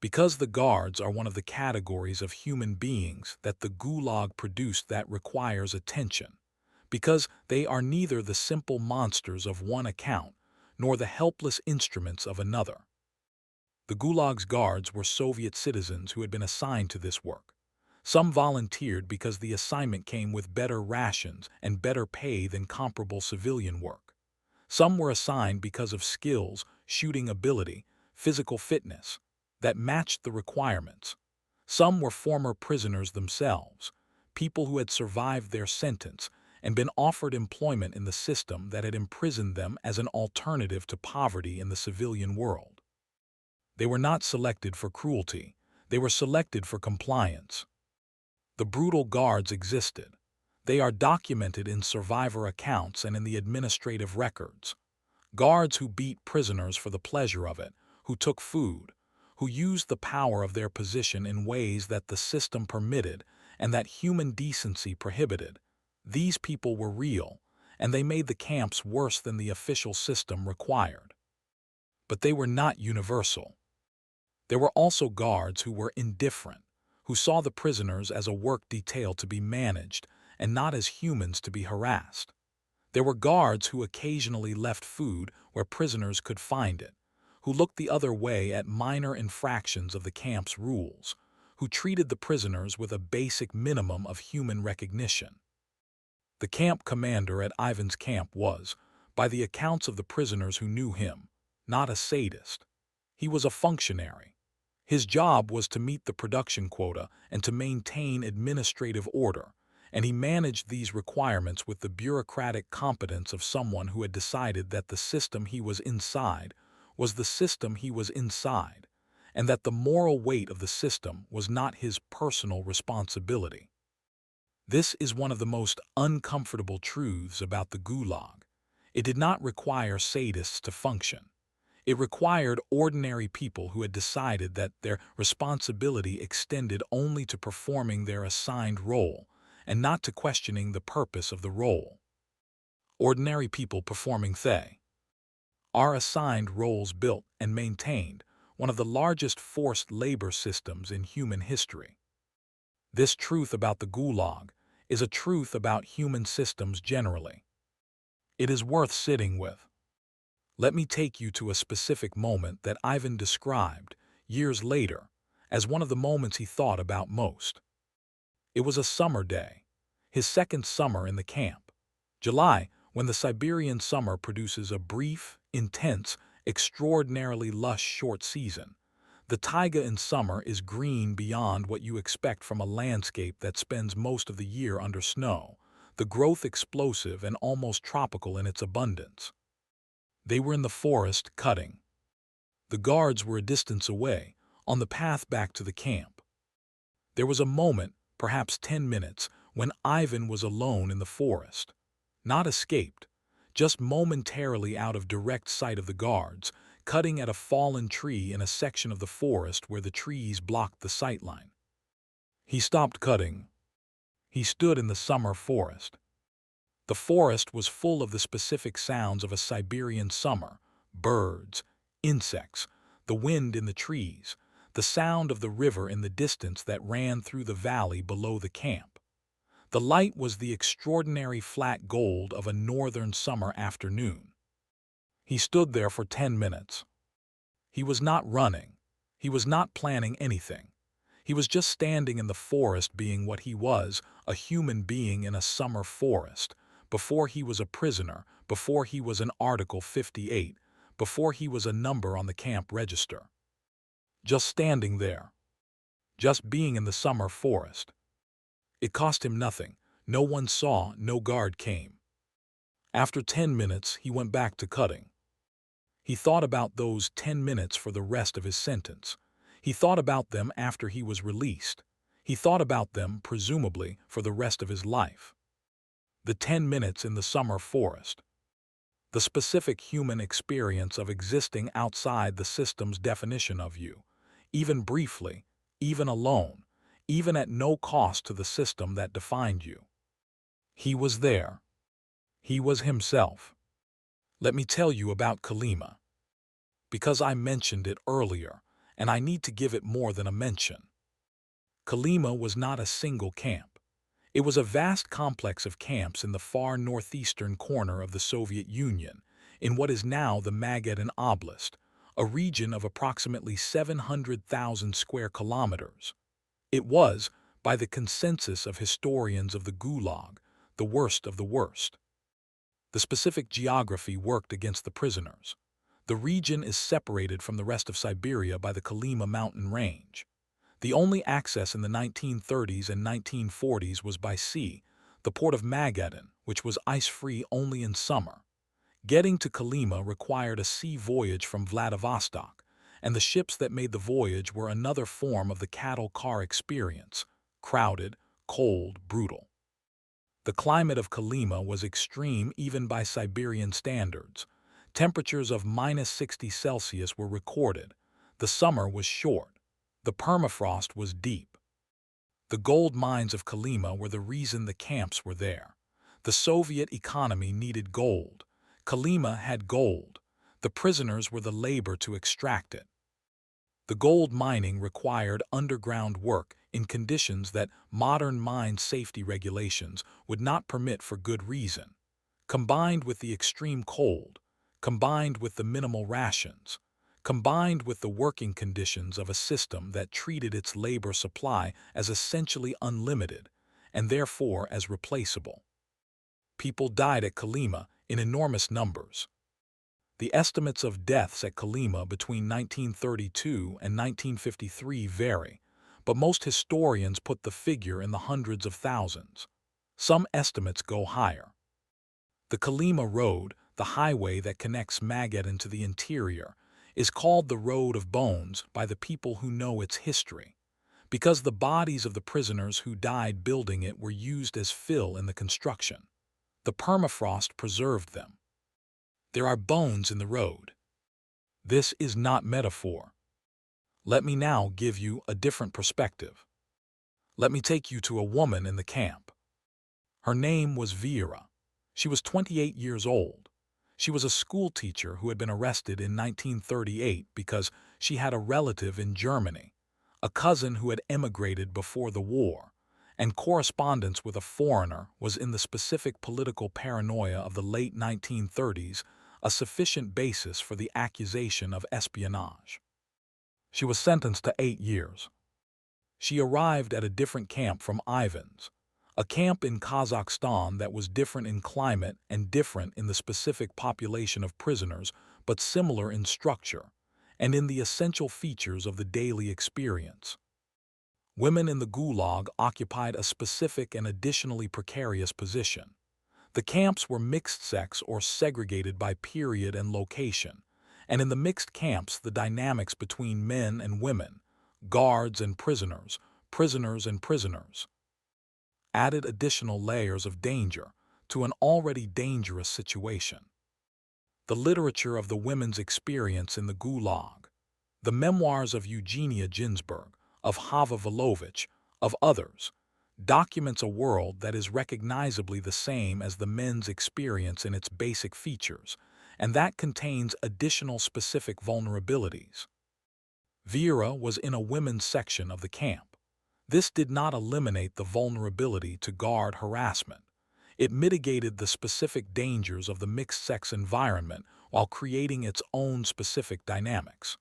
Because the guards are one of the categories of human beings that the Gulag produced that requires attention, because they are neither the simple monsters of one account nor the helpless instruments of another. The Gulag's guards were Soviet citizens who had been assigned to this work. Some volunteered because the assignment came with better rations and better pay than comparable civilian work. Some were assigned because of skills, shooting ability, physical fitness, that matched the requirements. Some were former prisoners themselves, people who had survived their sentence and been offered employment in the system that had imprisoned them as an alternative to poverty in the civilian world. They were not selected for cruelty, they were selected for compliance. The brutal guards existed. They are documented in survivor accounts and in the administrative records. Guards who beat prisoners for the pleasure of it, who took food, who used the power of their position in ways that the system permitted and that human decency prohibited. These people were real, and they made the camps worse than the official system required. But they were not universal. There were also guards who were indifferent, who saw the prisoners as a work detail to be managed and not as humans to be harassed. There were guards who occasionally left food where prisoners could find it, who looked the other way at minor infractions of the camp's rules, who treated the prisoners with a basic minimum of human recognition. The camp commander at Ivan's camp was, by the accounts of the prisoners who knew him, not a sadist. He was a functionary. His job was to meet the production quota and to maintain administrative order, and he managed these requirements with the bureaucratic competence of someone who had decided that the system he was inside was the system he was inside, and that the moral weight of the system was not his personal responsibility. This is one of the most uncomfortable truths about the Gulag. It did not require sadists to function. It required ordinary people who had decided that their responsibility extended only to performing their assigned role and not to questioning the purpose of the role. Ordinary people performing are assigned roles built and maintained one of the largest forced labor systems in human history. This truth about the Gulag is a truth about human systems generally. It is worth sitting with. Let me take you to a specific moment that Ivan described, years later, as one of the moments he thought about most. It was a summer day, his second summer in the camp. July, when the Siberian summer produces a brief, intense, extraordinarily lush short season. The taiga in summer is green beyond what you expect from a landscape that spends most of the year under snow, the growth explosive and almost tropical in its abundance. They were in the forest cutting. The guards were a distance away, on the path back to the camp. There was a moment, perhaps 10 minutes, when Ivan was alone in the forest. Not escaped, just momentarily out of direct sight of the guards, cutting at a fallen tree in a section of the forest where the trees blocked the sightline. He stopped cutting. He stood in the summer forest. The forest was full of the specific sounds of a Siberian summer: birds, insects, the wind in the trees, the sound of the river in the distance that ran through the valley below the camp. The light was the extraordinary flat gold of a northern summer afternoon. He stood there for 10 minutes. He was not running. He was not planning anything. He was just standing in the forest being what he was, a human being in a summer forest, before he was a prisoner, before he was an Article 58, before he was a number on the camp register. Just standing there. Just being in the summer forest. It cost him nothing. No one saw, no guard came. After 10 minutes, he went back to cutting. He thought about those 10 minutes for the rest of his sentence. He thought about them after he was released. He thought about them, presumably, for the rest of his life. The 10 minutes in the summer forest. The specific human experience of existing outside the system's definition of you, even briefly, even alone, even at no cost to the system that defined you. He was there. He was himself. Let me tell you about Kolyma. Because I mentioned it earlier, and I need to give it more than a mention. Kolyma was not a single camp. It was a vast complex of camps in the far northeastern corner of the Soviet Union, in what is now the Magadan Oblast, a region of approximately 700,000 square kilometers. It was, by the consensus of historians of the Gulag, the worst of the worst. The specific geography worked against the prisoners. The region is separated from the rest of Siberia by the Kolyma mountain range. The only access in the 1930s and 1940s was by sea, the port of Magadan, which was ice-free only in summer. Getting to Kolyma required a sea voyage from Vladivostok, and the ships that made the voyage were another form of the cattle car experience: crowded, cold, brutal. The climate of Kolyma was extreme even by Siberian standards. Temperatures of -60°C were recorded. The summer was short. The permafrost was deep. The gold mines of Kolyma were the reason the camps were there. The Soviet economy needed gold. Kolyma had gold. The prisoners were the labor to extract it. The gold mining required underground work in conditions that modern mine safety regulations would not permit for good reason. Combined with the extreme cold, combined with the minimal rations, combined with the working conditions of a system that treated its labor supply as essentially unlimited and therefore as replaceable. People died at Kolyma in enormous numbers. The estimates of deaths at Kolyma between 1932 and 1953 vary, but most historians put the figure in the hundreds of thousands. Some estimates go higher. The Kolyma Road, the highway that connects Magadan to the interior, is called the Road of Bones by the people who know its history, because the bodies of the prisoners who died building it were used as fill in the construction. The permafrost preserved them. There are bones in the road. This is not metaphor. Let me now give you a different perspective. Let me take you to a woman in the camp. Her name was Vera. She was 28 years old. She was a school teacher who had been arrested in 1938 because she had a relative in Germany, a cousin who had emigrated before the war, and correspondence with a foreigner was in the specific political paranoia of the late 1930s a sufficient basis for the accusation of espionage. She was sentenced to 8 years. She arrived at a different camp from Ivan's, a camp in Kazakhstan that was different in climate and different in the specific population of prisoners, but similar in structure and in the essential features of the daily experience. Women in the Gulag occupied a specific and additionally precarious position. The camps were mixed-sex or segregated by period and location, and in the mixed camps the dynamics between men and women, guards and prisoners, added additional layers of danger to an already dangerous situation. The literature of the women's experience in the Gulag, the memoirs of Eugenia Ginsburg, of Hava Volovich, of others, documents a world that is recognizably the same as the men's experience in its basic features, and that contains additional specific vulnerabilities. Vera was in a women's section of the camp. This did not eliminate the vulnerability to guard harassment. It mitigated the specific dangers of the mixed-sex environment while creating its own specific dynamics.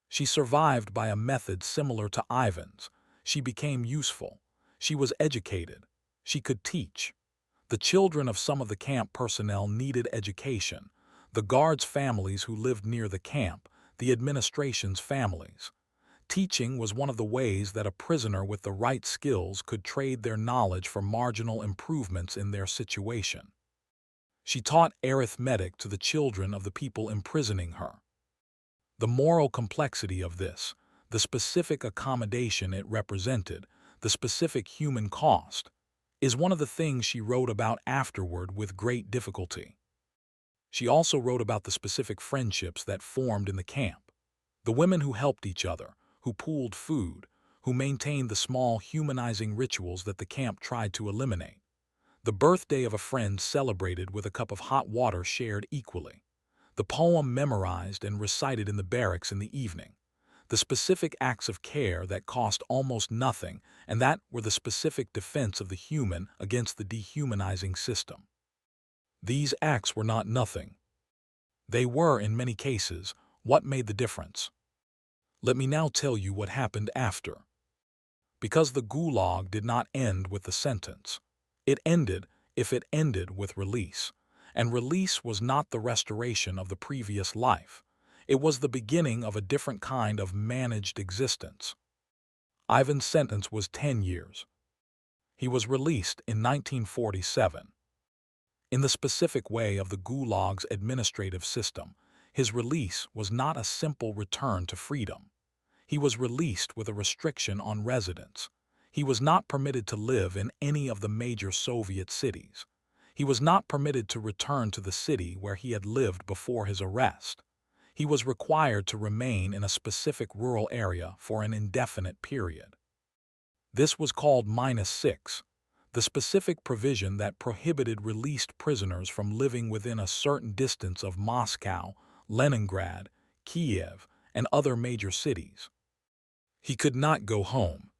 She survived by a method similar to Ivan's. She became useful. She was educated. She could teach. The children of some of the camp personnel needed education. The guards' families who lived near the camp, the administration's families. Teaching was one of the ways that a prisoner with the right skills could trade their knowledge for marginal improvements in their situation. She taught arithmetic to the children of the people imprisoning her. The moral complexity of this, the specific accommodation it represented, the specific human cost, is one of the things she wrote about afterward with great difficulty. She also wrote about the specific friendships that formed in the camp, the women who helped each other, who pooled food, who maintained the small humanizing rituals that the camp tried to eliminate. The birthday of a friend celebrated with a cup of hot water shared equally. The poem memorized and recited in the barracks in the evening. The specific acts of care that cost almost nothing and that were the specific defense of the human against the dehumanizing system. These acts were not nothing. They were, in many cases, what made the difference. Let me now tell you what happened after. Because the Gulag did not end with the sentence. It ended, if it ended, with release. And release was not the restoration of the previous life. It was the beginning of a different kind of managed existence. Ivan's sentence was 10 years. He was released in 1947. In the specific way of the Gulag's administrative system, his release was not a simple return to freedom. He was released with a restriction on residence. He was not permitted to live in any of the major Soviet cities. He was not permitted to return to the city where he had lived before his arrest. He was required to remain in a specific rural area for an indefinite period. This was called -6, the specific provision that prohibited released prisoners from living within a certain distance of Moscow, Leningrad, Kiev, and other major cities. He could not go home.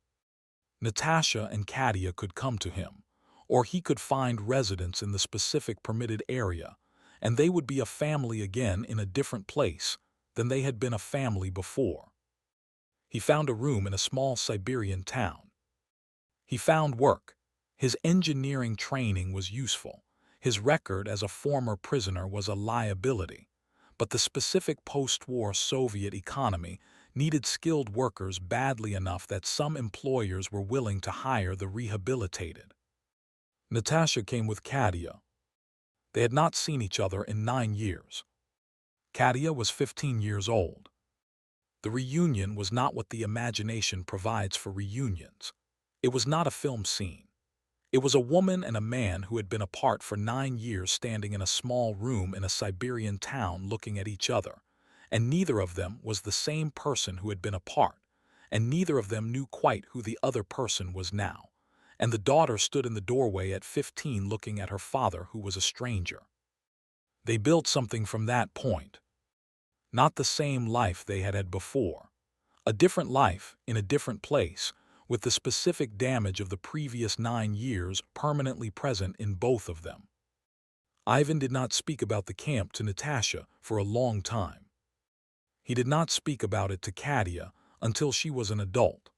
Natasha and Katya could come to him, or he could find residence in the specific permitted area, and they would be a family again in a different place than they had been a family before. He found a room in a small Siberian town. He found work. His engineering training was useful. His record as a former prisoner was a liability. But the specific post-war Soviet economy needed skilled workers badly enough that some employers were willing to hire the rehabilitated. Natasha came with Katya. They had not seen each other in 9 years. Katya was 15 years old. The reunion was not what the imagination provides for reunions. It was not a film scene. It was a woman and a man who had been apart for 9 years standing in a small room in a Siberian town looking at each other, and neither of them was the same person who had been apart, and neither of them knew quite who the other person was now, and the daughter stood in the doorway at 15 looking at her father who was a stranger. They built something from that point. Not the same life they had had before. A different life in a different place, with the specific damage of the previous 9 years permanently present in both of them. Ivan did not speak about the camp to Natasha for a long time. He did not speak about it to Katya until she was an adult.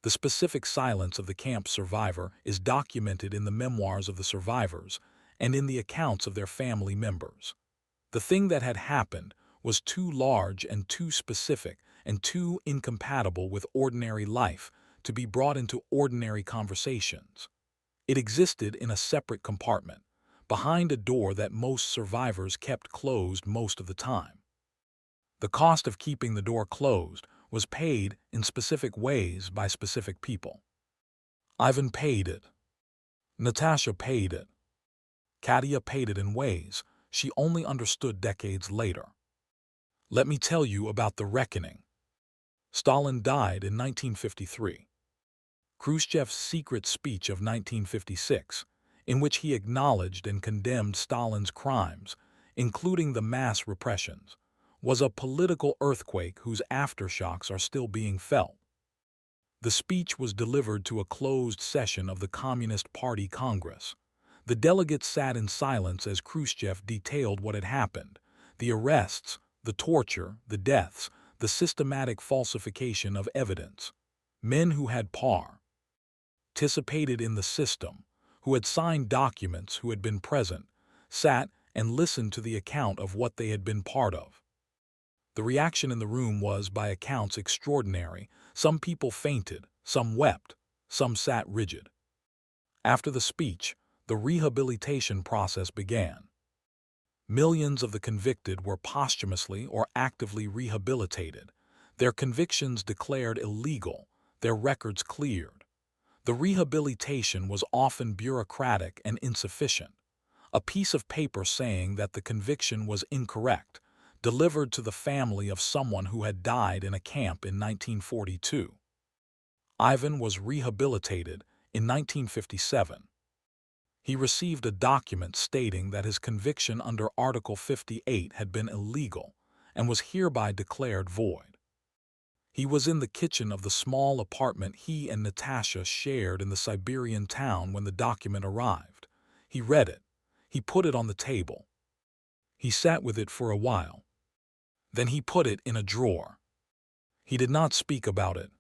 The specific silence of the camp survivor is documented in the memoirs of the survivors and in the accounts of their family members. The thing that had happened was too large and too specific and too incompatible with ordinary life to be brought into ordinary conversations. It existed in a separate compartment, behind a door that most survivors kept closed most of the time. The cost of keeping the door closed was paid in specific ways by specific people. Ivan paid it. Natasha paid it. Katya paid it in ways she only understood decades later. Let me tell you about the reckoning. Stalin died in 1953. Khrushchev's secret speech of 1956, in which he acknowledged and condemned Stalin's crimes, including the mass repressions, was a political earthquake whose aftershocks are still being felt. The speech was delivered to a closed session of the Communist Party Congress. The delegates sat in silence as Khrushchev detailed what had happened: the arrests, the torture, the deaths, the systematic falsification of evidence. Men who had participated in the system, who had signed documents, who had been present, sat and listened to the account of what they had been part of. The reaction in the room was, by accounts, extraordinary. Some people fainted, some wept, some sat rigid. After the speech, the rehabilitation process began. Millions of the convicted were posthumously or actively rehabilitated, their convictions declared illegal, their records cleared. The rehabilitation was often bureaucratic and insufficient. A piece of paper saying that the conviction was incorrect, delivered to the family of someone who had died in a camp in 1942. Ivan was rehabilitated in 1957. He received a document stating that his conviction under Article 58 had been illegal and was hereby declared void. He was in the kitchen of the small apartment he and Natasha shared in the Siberian town when the document arrived. He read it. He put it on the table. He sat with it for a while. Then he put it in a drawer. He did not speak about it.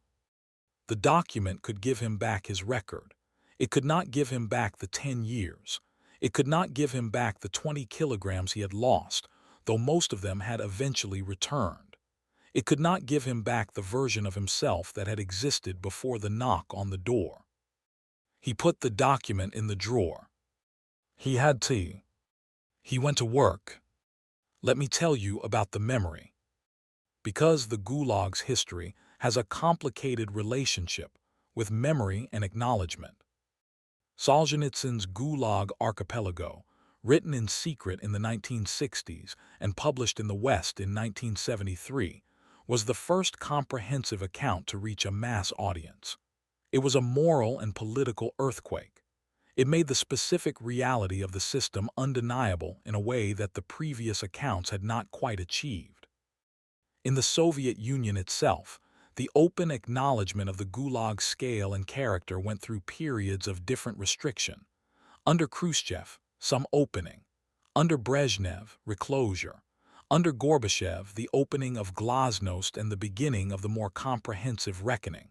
The document could give him back his record. It could not give him back the 10 years. It could not give him back the 20 kilograms he had lost, though most of them had eventually returned. It could not give him back the version of himself that had existed before the knock on the door. He put the document in the drawer. He had tea. He went to work. Let me tell you about the memory. Because the Gulag's history has a complicated relationship with memory and acknowledgement. Solzhenitsyn's Gulag Archipelago, written in secret in the 1960s and published in the West in 1973, was the first comprehensive account to reach a mass audience. It was a moral and political earthquake. It made the specific reality of the system undeniable in a way that the previous accounts had not quite achieved. In the Soviet Union itself, the open acknowledgement of the Gulag's scale and character went through periods of different restriction. Under Khrushchev, some opening. Under Brezhnev, reclosure. Under Gorbachev, the opening of glasnost and the beginning of the more comprehensive reckoning.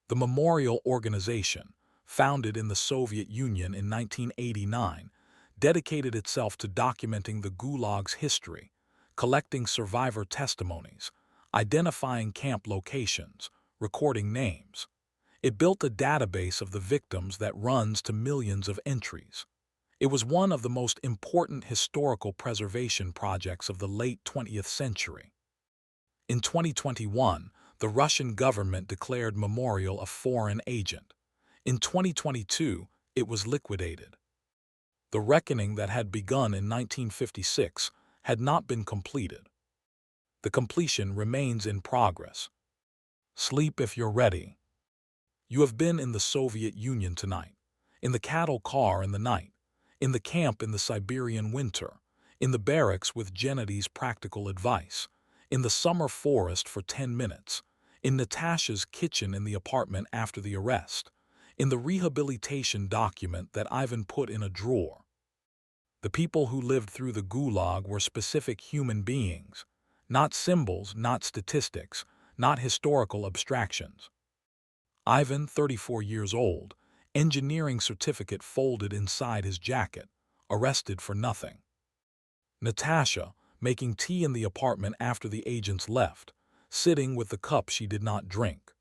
The Memorial Organization, founded in the Soviet Union in 1989, dedicated itself to documenting the Gulag's history, collecting survivor testimonies, identifying camp locations, recording names. It built a database of the victims that runs to millions of entries. It was one of the most important historical preservation projects of the late 20th century. In 2021, the Russian government declared Memorial a foreign agent. In 2022, it was liquidated. The reckoning that had begun in 1956 had not been completed. The completion remains in progress. Sleep if you're ready. You have been in the Soviet Union tonight, in the cattle car in the night, in the camp in the Siberian winter, in the barracks with Gennady's practical advice, in the summer forest for 10 minutes, in Natasha's kitchen in the apartment after the arrest, in the rehabilitation document that Ivan put in a drawer. The people who lived through the Gulag were specific human beings, not symbols, not statistics, not historical abstractions. Ivan, 34 years old, engineering certificate folded inside his jacket, arrested for nothing. Natasha, making tea in the apartment after the agents left, sitting with the cup she did not drink.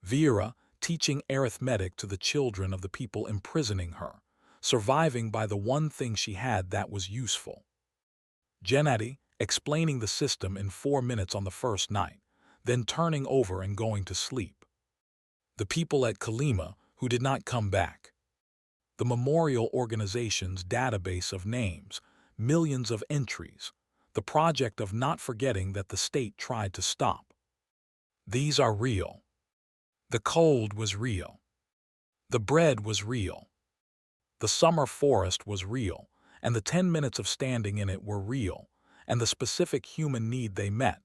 Vera, teaching arithmetic to the children of the people imprisoning her, surviving by the one thing she had that was useful. Gennady, explaining the system in 4 minutes on the first night, then turning over and going to sleep. The people at Kolyma who did not come back. The Memorial Organization's database of names, millions of entries, the project of not forgetting that the state tried to stop. These are real. The cold was real. The bread was real. The summer forest was real, and the 10 minutes of standing in it were real, and the specific human need they met,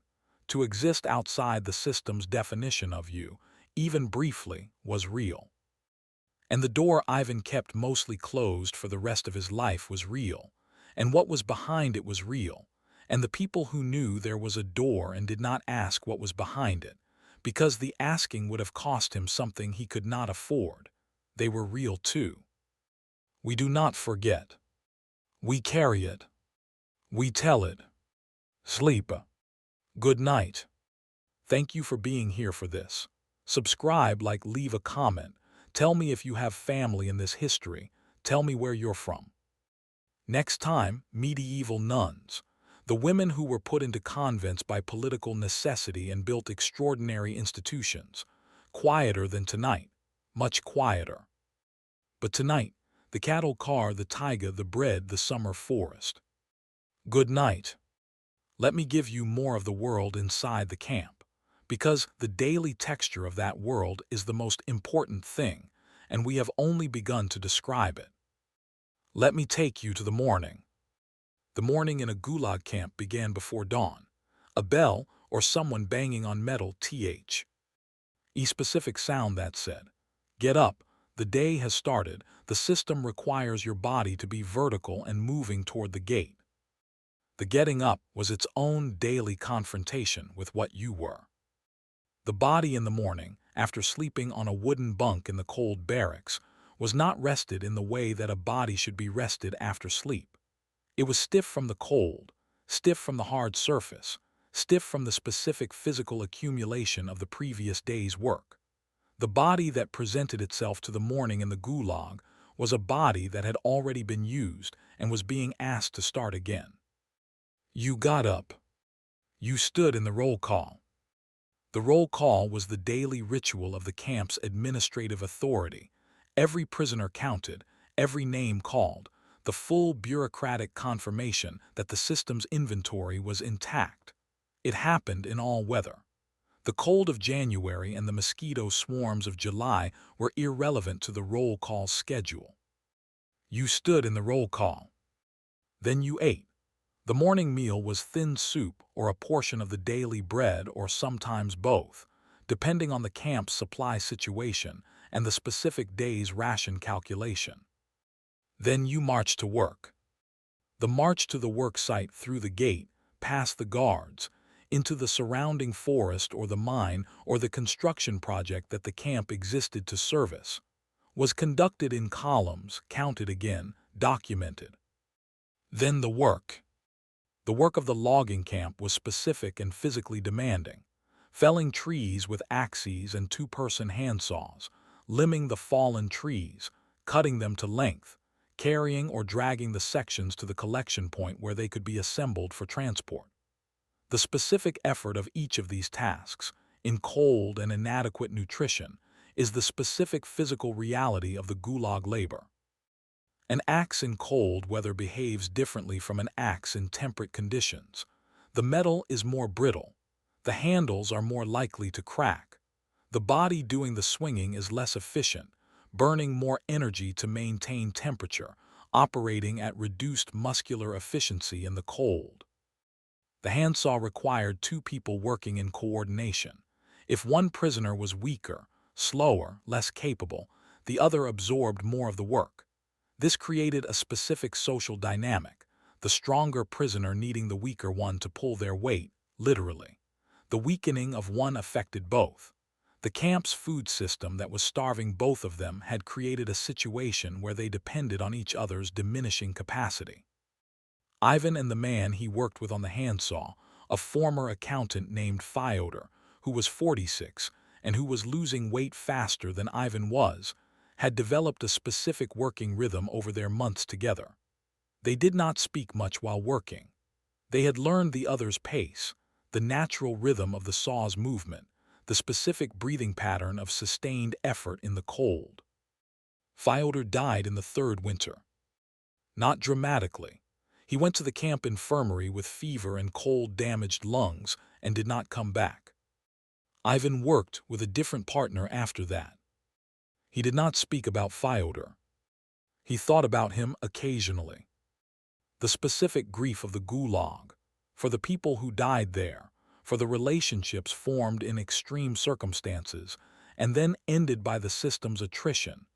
to exist outside the system's definition of you, even briefly, was real. And the door Ivan kept mostly closed for the rest of his life was real, and what was behind it was real, and the people who knew there was a door and did not ask what was behind it, because the asking would have cost him something he could not afford, they were real too. We do not forget. We carry it. We tell it. Sleep. Good night. Thank you for being here for this. Subscribe, like, leave a comment. Tell me if you have family in this history. Tell me where you're from. Next time, medieval nuns. The women who were put into convents by political necessity and built extraordinary institutions. Quieter than tonight. Much quieter. But tonight, the cattle car, the taiga, the bread, the summer forest. Good night. Let me give you more of the world inside the camp, because the daily texture of that world is the most important thing, and we have only begun to describe it. Let me take you to the morning. The morning in a Gulag camp began before dawn. A bell or someone banging on metal, a specific sound that said, "Get up, the day has started, the system requires your body to be vertical and moving toward the gate." The getting up was its own daily confrontation with what you were. The body in the morning, after sleeping on a wooden bunk in the cold barracks, was not rested in the way that a body should be rested after sleep. It was stiff from the cold, stiff from the hard surface, stiff from the specific physical accumulation of the previous day's work. The body that presented itself to the morning in the Gulag was a body that had already been used and was being asked to start again. You got up. You stood in the roll call. The roll call was the daily ritual of the camp's administrative authority. Every prisoner counted, every name called, the full bureaucratic confirmation that the system's inventory was intact. It happened in all weather. The cold of January and the mosquito swarms of July were irrelevant to the roll call schedule. You stood in the roll call. Then you ate. The morning meal was thin soup or a portion of the daily bread or sometimes both, depending on the camp's supply situation and the specific day's ration calculation. Then you march to work. The march to the work site through the gate, past the guards, into the surrounding forest or the mine or the construction project that the camp existed to service, was conducted in columns, counted again, documented. Then the work. The work of the logging camp was specific and physically demanding, felling trees with axes and two-person handsaws, limbing the fallen trees, cutting them to length, carrying or dragging the sections to the collection point where they could be assembled for transport. The specific effort of each of these tasks, in cold and inadequate nutrition, is the specific physical reality of the Gulag labor. An axe in cold weather behaves differently from an axe in temperate conditions. The metal is more brittle. The handles are more likely to crack. The body doing the swinging is less efficient, burning more energy to maintain temperature, operating at reduced muscular efficiency in the cold. The handsaw required two people working in coordination. If one prisoner was weaker, slower, less capable, the other absorbed more of the work. This created a specific social dynamic, the stronger prisoner needing the weaker one to pull their weight, literally. The weakening of one affected both. The camp's food system that was starving both of them had created a situation where they depended on each other's diminishing capacity. Ivan and the man he worked with on the handsaw, a former accountant named Fyodor, who was 46 and who was losing weight faster than Ivan was, had developed a specific working rhythm over their months together. They did not speak much while working. They had learned the other's pace, the natural rhythm of the saw's movement, the specific breathing pattern of sustained effort in the cold. Fyodor died in the third winter. Not dramatically. He went to the camp infirmary with fever and cold-damaged lungs and did not come back. Ivan worked with a different partner after that. He did not speak about Fyodor. He thought about him occasionally. The specific grief of the Gulag, for the people who died there, for the relationships formed in extreme circumstances and then ended by the system's attrition,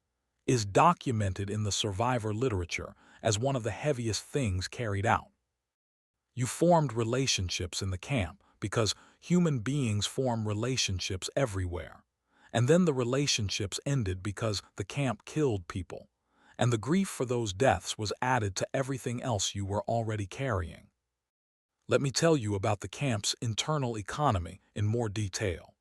is documented in the survivor literature as one of the heaviest things carried out. You formed relationships in the camp because human beings form relationships everywhere. And then the relationships ended because the camp killed people, and the grief for those deaths was added to everything else you were already carrying. Let me tell you about the camp's internal economy in more detail.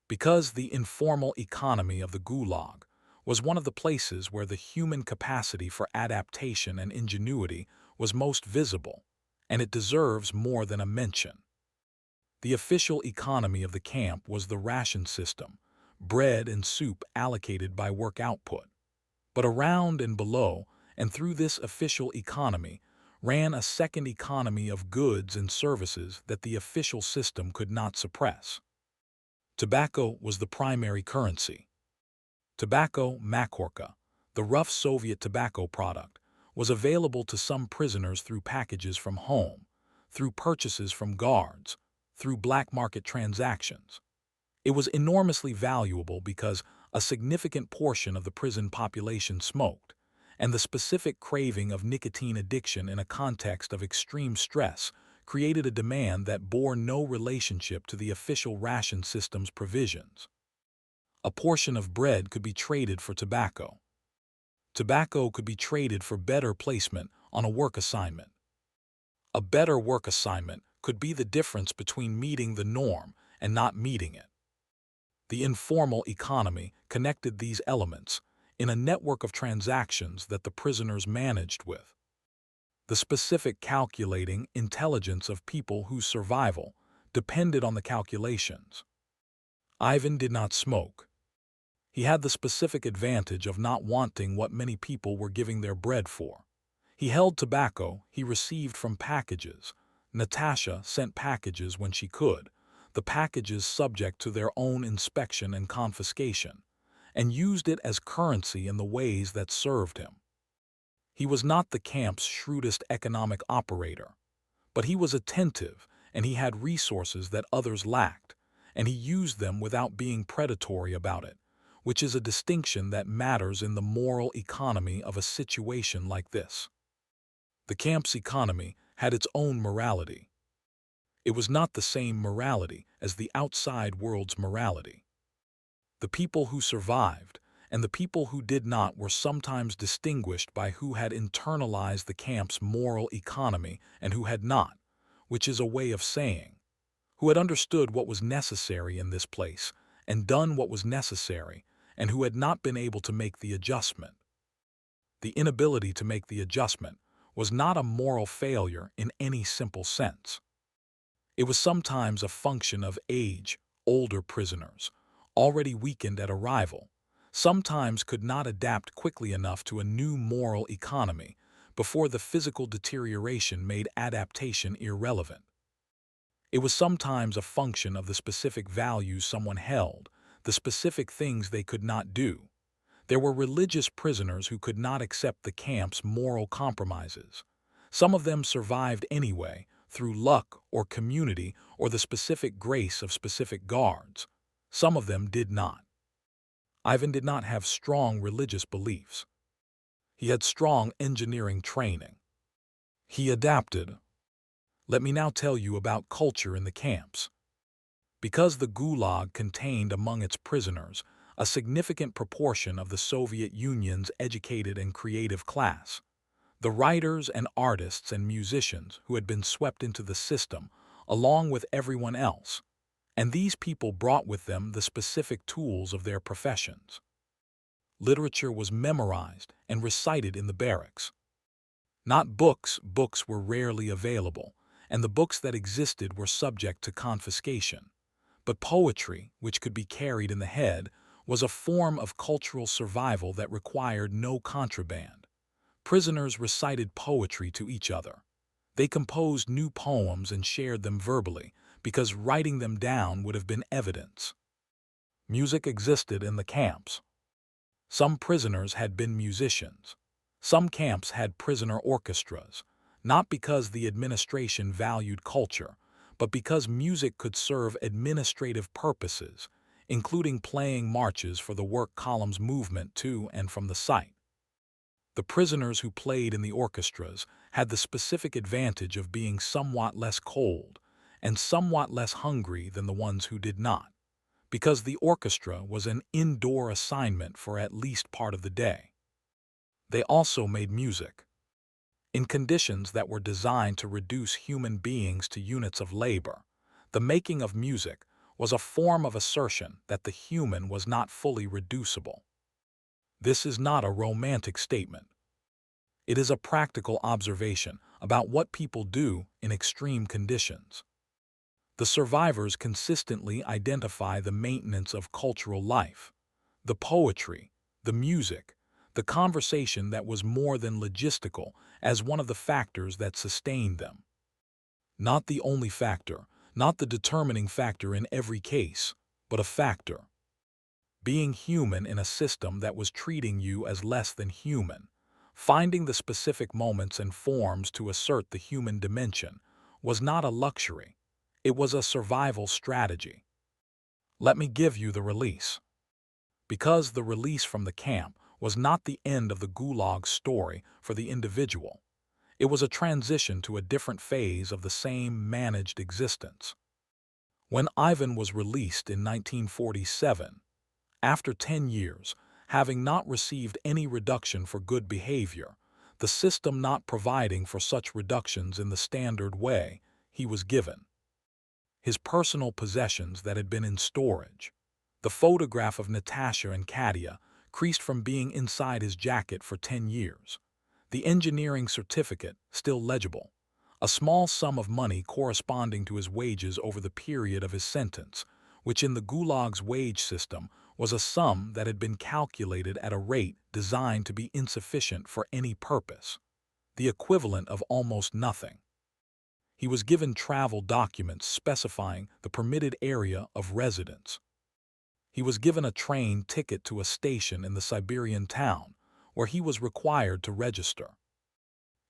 Because the informal economy of the Gulag was one of the places where the human capacity for adaptation and ingenuity was most visible, and it deserves more than a mention. The official economy of the camp was the ration system, bread and soup allocated by work output. But around and below, and through this official economy, ran a second economy of goods and services that the official system could not suppress. Tobacco was the primary currency. Tobacco makhorka, the rough Soviet tobacco product, was available to some prisoners through packages from home, through purchases from guards, through black market transactions. It was enormously valuable because a significant portion of the prison population smoked, and the specific craving of nicotine addiction in a context of extreme stress created a demand that bore no relationship to the official ration system's provisions. A portion of bread could be traded for tobacco. Tobacco could be traded for better placement on a work assignment. A better work assignment could be the difference between meeting the norm and not meeting it. The informal economy connected these elements in a network of transactions that the prisoners managed with. The specific calculating intelligence of people whose survival depended on the calculations. Ivan did not smoke. He had the specific advantage of not wanting what many people were giving their bread for. He held tobacco he received from packages. Natasha sent packages when she could, the packages subject to their own inspection and confiscation, and used it as currency in the ways that served him. He was not the camp's shrewdest economic operator, but he was attentive and he had resources that others lacked, and he used them without being predatory about it, which is a distinction that matters in the moral economy of a situation like this. The camp's economy had its own morality. It was not the same morality as the outside world's morality. The people who survived and the people who did not were sometimes distinguished by who had internalized the camp's moral economy and who had not, which is a way of saying, who had understood what was necessary in this place and done what was necessary, and who had not been able to make the adjustment. The inability to make the adjustment was not a moral failure in any simple sense. It was sometimes a function of age. Older prisoners, already weakened at arrival, sometimes could not adapt quickly enough to a new moral economy before the physical deterioration made adaptation irrelevant. It was sometimes a function of the specific values someone held, the specific things they could not do. There were religious prisoners who could not accept the camp's moral compromises. Some of them survived anyway, through luck or community or the specific grace of specific guards. Some of them did not. Ivan did not have strong religious beliefs. He had strong engineering training. He adapted. Let me now tell you about culture in the camps. Because the Gulag contained among its prisoners a significant proportion of the Soviet Union's educated and creative class, the writers and artists and musicians who had been swept into the system along with everyone else, and these people brought with them the specific tools of their professions. Literature was memorized and recited in the barracks. Not books, books were rarely available, and the books that existed were subject to confiscation. But poetry, which could be carried in the head, was a form of cultural survival that required no contraband. Prisoners recited poetry to each other. They composed new poems and shared them verbally, because writing them down would have been evidence. Music existed in the camps. Some prisoners had been musicians. Some camps had prisoner orchestras, not because the administration valued culture, but because music could serve administrative purposes, including playing marches for the work column's movement to and from the site. The prisoners who played in the orchestras had the specific advantage of being somewhat less cold and somewhat less hungry than the ones who did not, because the orchestra was an indoor assignment for at least part of the day. They also made music. In conditions that were designed to reduce human beings to units of labor, the making of music was a form of assertion that the human was not fully reducible. This is not a romantic statement. It is a practical observation about what people do in extreme conditions. The survivors consistently identify the maintenance of cultural life, the poetry, the music, the conversation that was more than logistical as one of the factors that sustained them. Not the only factor, not the determining factor in every case, but a factor. Being human in a system that was treating you as less than human, finding the specific moments and forms to assert the human dimension, was not a luxury. It was a survival strategy. Let me give you the release. Because the release from the camp was not the end of the Gulag's story for the individual. It was a transition to a different phase of the same managed existence. When Ivan was released in 1947, after 10 years, having not received any reduction for good behavior, the system not providing for such reductions in the standard way, he was given his personal possessions that had been in storage, the photograph of Natasha and Katya, creased from being inside his jacket for 10 years, the engineering certificate, still legible, a small sum of money corresponding to his wages over the period of his sentence, which in the Gulag's wage system was a sum that had been calculated at a rate designed to be insufficient for any purpose, the equivalent of almost nothing. He was given travel documents specifying the permitted area of residence. He was given a train ticket to a station in the Siberian town, where he was required to register.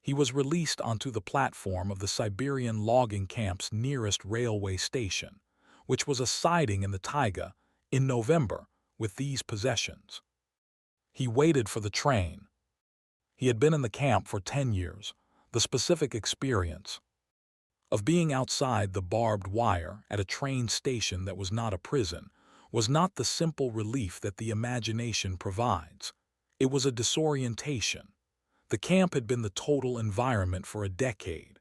He was released onto the platform of the Siberian logging camp's nearest railway station, which was a siding in the taiga, in November, with these possessions. He waited for the train. He had been in the camp for 10 years. The specific experience of being outside the barbed wire at a train station that was not a prison was not the simple relief that the imagination provides. It was a disorientation. The camp had been the total environment for a decade.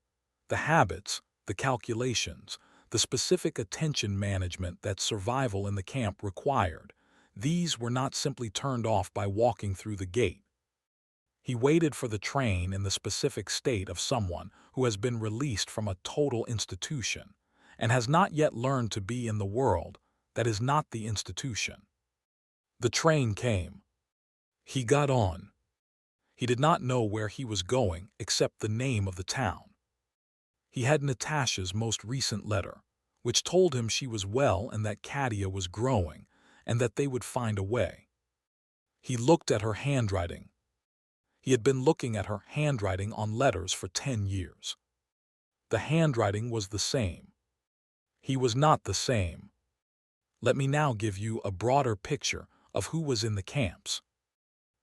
The habits, the calculations, the specific attention management that survival in the camp required, these were not simply turned off by walking through the gate. He waited for the train in the specific state of someone who has been released from a total institution and has not yet learned to be in the world that is not the institution. The train came. He got on. He did not know where he was going except the name of the town. He had Natasha's most recent letter, which told him she was well and that Katya was growing and that they would find a way. He looked at her handwriting. He had been looking at her handwriting on letters for 10 years. The handwriting was the same. He was not the same. Let me now give you a broader picture of who was in the camps.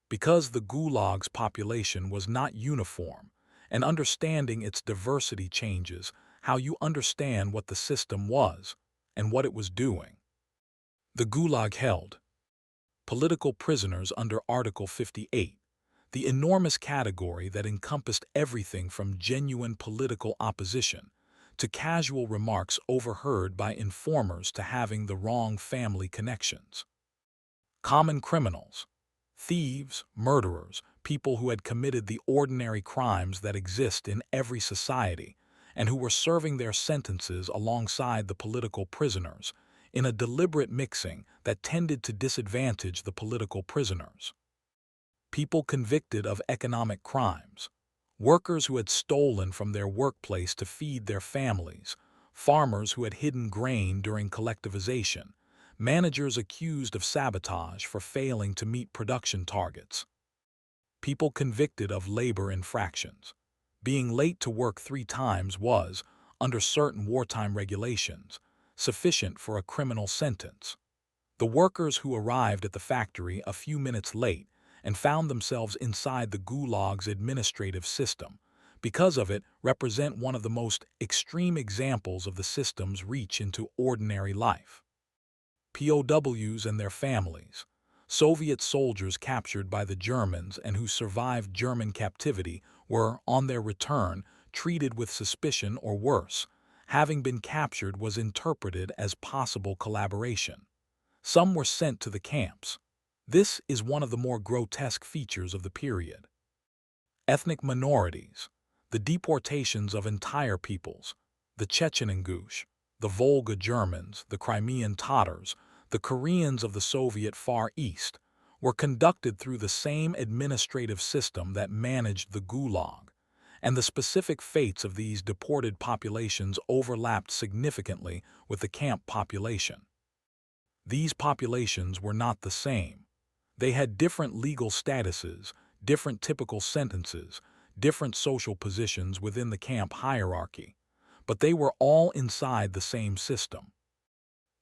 Because the Gulag's population was not uniform, and understanding its diversity changes how you understand what the system was and what it was doing. The Gulag held political prisoners under Article 58, the enormous category that encompassed everything from genuine political opposition to casual remarks overheard by informers to having the wrong family connections. Common criminals, thieves, murderers, people who had committed the ordinary crimes that exist in every society and who were serving their sentences alongside the political prisoners in a deliberate mixing that tended to disadvantage the political prisoners. People convicted of economic crimes, workers who had stolen from their workplace to feed their families, farmers who had hidden grain during collectivization, managers accused of sabotage for failing to meet production targets. People convicted of labor infractions. Being late to work 3 times was, under certain wartime regulations, sufficient for a criminal sentence. The workers who arrived at the factory a few minutes late and found themselves inside the Gulag's administrative system, because of it, represent one of the most extreme examples of the system's reach into ordinary life. POWs and their families, Soviet soldiers captured by the Germans and who survived German captivity were, on their return, treated with suspicion or worse. Having been captured was interpreted as possible collaboration. Some were sent to the camps. This is one of the more grotesque features of the period. Ethnic minorities, the deportations of entire peoples, the Chechen Ingush, the Volga Germans, the Crimean Tatars, the Koreans of the Soviet Far East, were conducted through the same administrative system that managed the Gulag, and the specific fates of these deported populations overlapped significantly with the camp population. These populations were not the same. They had different legal statuses, different typical sentences, different social positions within the camp hierarchy, but they were all inside the same system.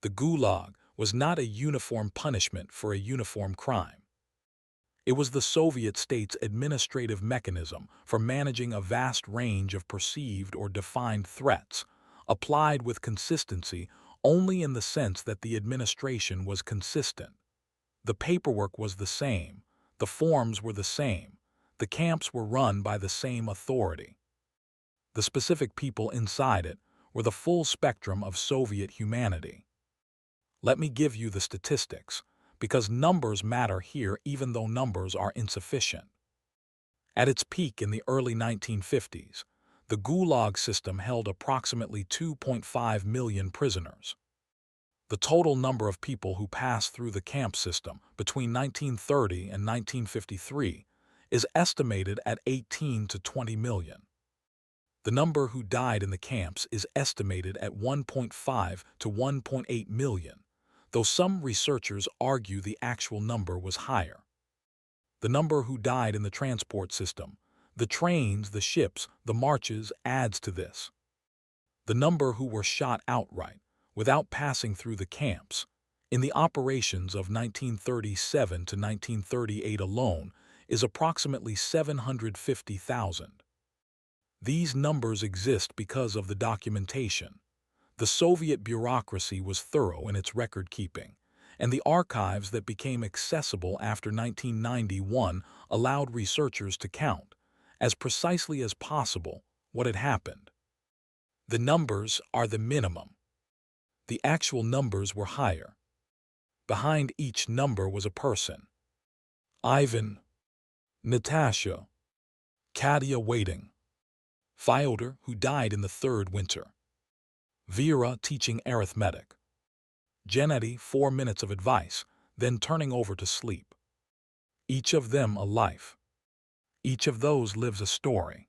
The Gulag was not a uniform punishment for a uniform crime. It was the Soviet state's administrative mechanism for managing a vast range of perceived or defined threats, applied with consistency only in the sense that the administration was consistent. The paperwork was the same, the forms were the same, the camps were run by the same authority. The specific people inside it were the full spectrum of Soviet humanity. Let me give you the statistics, because numbers matter here even though numbers are insufficient. At its peak in the early 1950s, the Gulag system held approximately 2.5 million prisoners. The total number of people who passed through the camp system between 1930 and 1953 is estimated at 18 to 20 million. The number who died in the camps is estimated at 1.5 to 1.8 million, though some researchers argue the actual number was higher. The number who died in the transport system, the trains, the ships, the marches, adds to this. The number who were shot outright, without passing through the camps, in the operations of 1937 to 1938 alone is approximately 750,000. These numbers exist because of the documentation. The Soviet bureaucracy was thorough in its record-keeping, and the archives that became accessible after 1991 allowed researchers to count, as precisely as possible, what had happened. The numbers are the minimum. The actual numbers were higher. Behind each number was a person. Ivan, Natasha, Katya waiting, Fyodor, who died in the third winter, Vera teaching arithmetic, Gennady 4 minutes of advice, then turning over to sleep. Each of them a life. Each of those lives a story.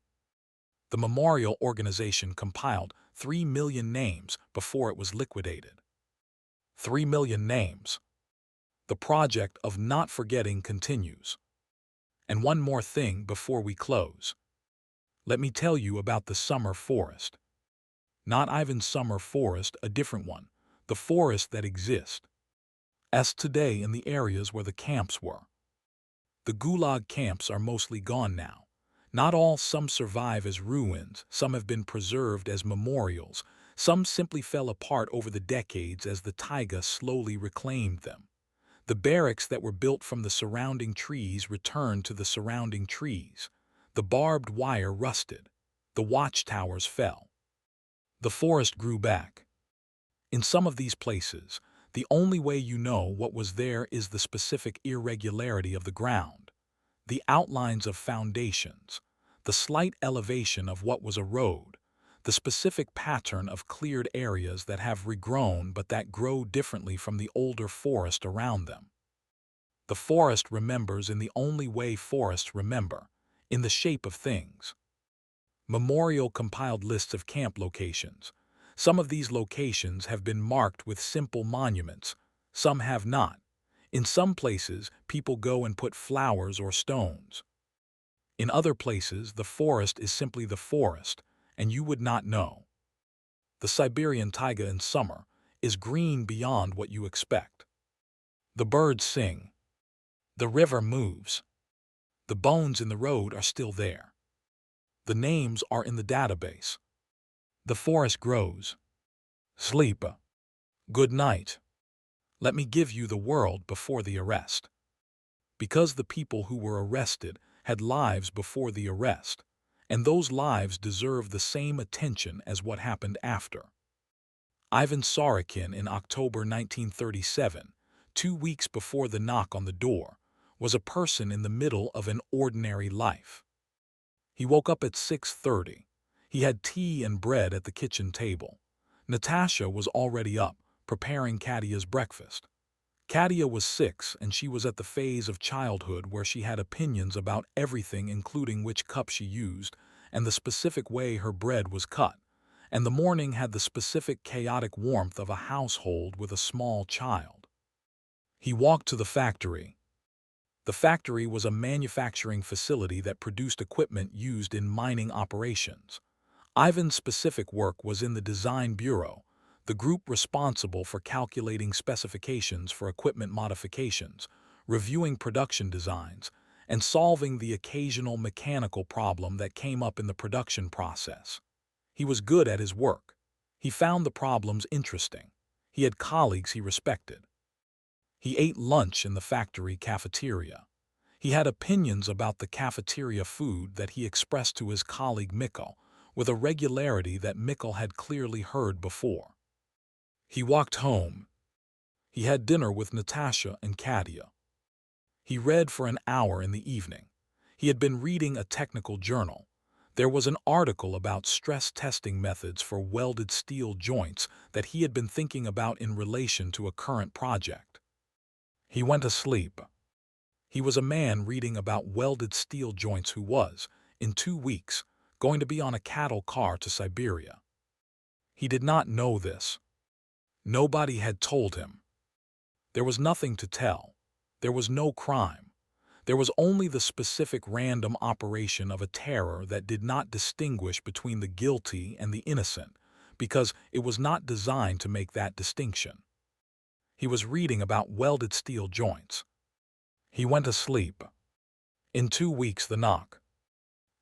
The memorial organization compiled 3 million names before it was liquidated. 3 million names. The project of not forgetting continues. And one more thing before we close. Let me tell you about the summer forest. Not Ivan's summer forest, a different one, the forest that exists as today in the areas where the camps were. The Gulag camps are mostly gone now. Not all, some survive as ruins, some have been preserved as memorials, some simply fell apart over the decades as the taiga slowly reclaimed them. The barracks that were built from the surrounding trees returned to the surrounding trees. The barbed wire rusted. The watchtowers fell. The forest grew back. In some of these places, the only way you know what was there is the specific irregularity of the ground, the outlines of foundations, the slight elevation of what was a road, the specific pattern of cleared areas that have regrown but that grow differently from the older forest around them. The forest remembers in the only way forests remember, in the shape of things. Memorial compiled lists of camp locations. Some of these locations have been marked with simple monuments, some have not. In some places, people go and put flowers or stones. In other places, the forest is simply the forest, and you would not know. The Siberian taiga in summer is green beyond what you expect. The birds sing. The river moves. The bones in the road are still there. The names are in the database. The forest grows. Sleep. Good night. Let me give you the world before the arrest. Because the people who were arrested had lives before the arrest, and those lives deserve the same attention as what happened after. Ivan Sorokin in October 1937, 2 weeks before the knock on the door, was a person in the middle of an ordinary life. He woke up at 6:30. He had tea and bread at the kitchen table. Natasha was already up, preparing Katya's breakfast. Katya was 6, and she was at the phase of childhood where she had opinions about everything, including which cup she used and the specific way her bread was cut, and the morning had the specific chaotic warmth of a household with a small child. He walked to the factory. The factory was a manufacturing facility that produced equipment used in mining operations. Ivan's specific work was in the design bureau, the group responsible for calculating specifications for equipment modifications, reviewing production designs, and solving the occasional mechanical problem that came up in the production process. He was good at his work. He found the problems interesting. He had colleagues he respected. He ate lunch in the factory cafeteria. He had opinions about the cafeteria food that he expressed to his colleague Mikkel, with a regularity that Mikkel had clearly heard before. He walked home. He had dinner with Natasha and Katya. He read for an hour in the evening. He had been reading a technical journal. There was an article about stress testing methods for welded steel joints that he had been thinking about in relation to a current project. He went to sleep. He was a man reading about welded steel joints who was, in 2 weeks, going to be on a cattle car to Siberia. He did not know this. Nobody had told him. There was nothing to tell. There was no crime. There was only the specific random operation of a terror that did not distinguish between the guilty and the innocent, because it was not designed to make that distinction. He was reading about welded steel joints. He went to sleep. In 2 weeks, the knock.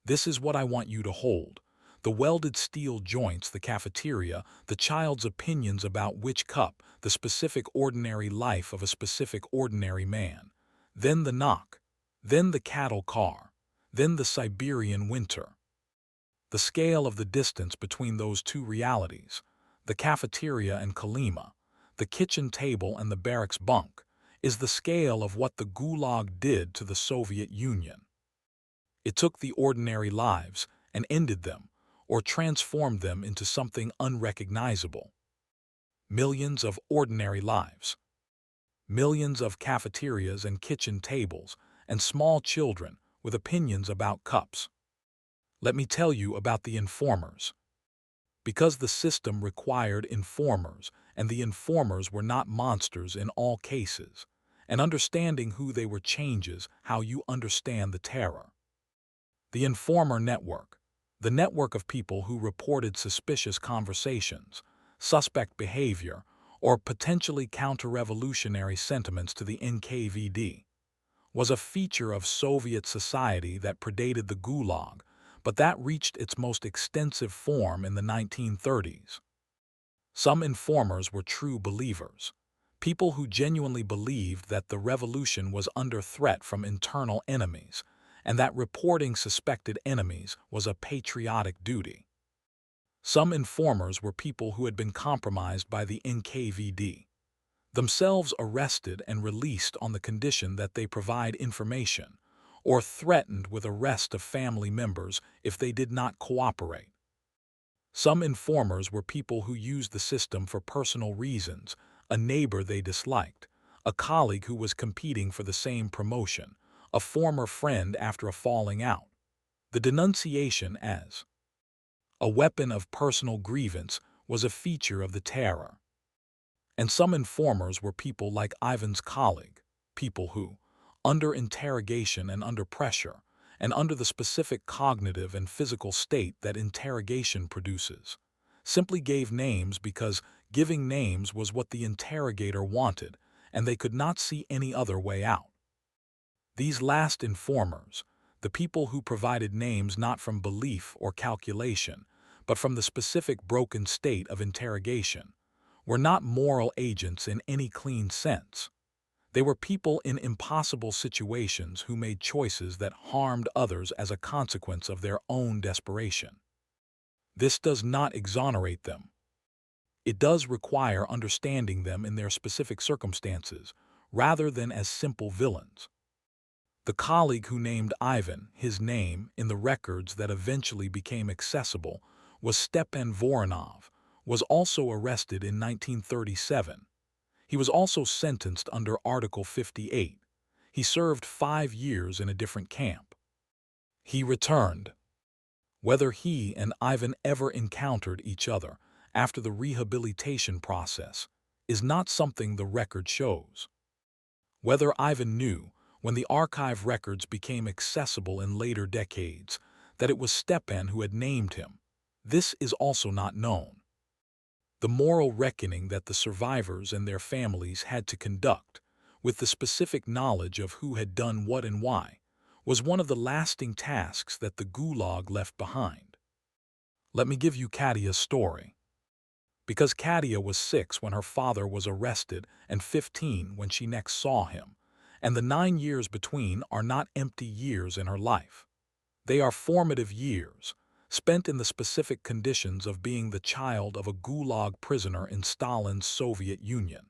This is what I want you to hold. The welded steel joints, the cafeteria, the child's opinions about which cup, the specific ordinary life of a specific ordinary man. Then the knock. Then the cattle car. Then the Siberian winter. The scale of the distance between those two realities, the cafeteria and Kolyma, the kitchen table and the barracks bunk, is the scale of what the Gulag did to the Soviet Union. It took the ordinary lives and ended them, or transformed them into something unrecognizable. Millions of ordinary lives. Millions of cafeterias and kitchen tables, and small children with opinions about cups. Let me tell you about the informers. Because the system required informers, and the informers were not monsters in all cases, and understanding who they were changes how you understand the terror. The informer network. The network of people who reported suspicious conversations, suspect behavior, or potentially counter-revolutionary sentiments to the NKVD, was a feature of Soviet society that predated the Gulag, but that reached its most extensive form in the 1930s. Some informers were true believers, people who genuinely believed that the revolution was under threat from internal enemies, and that reporting suspected enemies was a patriotic duty. Some informers were people who had been compromised by the NKVD, themselves arrested and released on the condition that they provide information, or threatened with arrest of family members if they did not cooperate. Some informers were people who used the system for personal reasons, a neighbor they disliked, a colleague who was competing for the same promotion, a former friend after a falling out. The denunciation as a weapon of personal grievance was a feature of the terror. And some informers were people like Ivan's colleague, people who, under interrogation and under pressure, and under the specific cognitive and physical state that interrogation produces, simply gave names because giving names was what the interrogator wanted, and they could not see any other way out. These last informers, the people who provided names not from belief or calculation, but from the specific broken state of interrogation, were not moral agents in any clean sense. They were people in impossible situations who made choices that harmed others as a consequence of their own desperation. This does not exonerate them. It does require understanding them in their specific circumstances, rather than as simple villains. The colleague who named Ivan, his name, in the records that eventually became accessible, was Stepan Voronov, was also arrested in 1937. He was also sentenced under Article 58. He served 5 years in a different camp. He returned. Whether he and Ivan ever encountered each other after the rehabilitation process is not something the record shows. Whether Ivan knew, when the archive records became accessible in later decades, that it was Stepan who had named him, this is also not known. The moral reckoning that the survivors and their families had to conduct, with the specific knowledge of who had done what and why, was one of the lasting tasks that the Gulag left behind. Let me give you Katya's story. Because Katya was 6 when her father was arrested and 15 when she next saw him, and the 9 years between are not empty years in her life. They are formative years, spent in the specific conditions of being the child of a Gulag prisoner in Stalin's Soviet Union.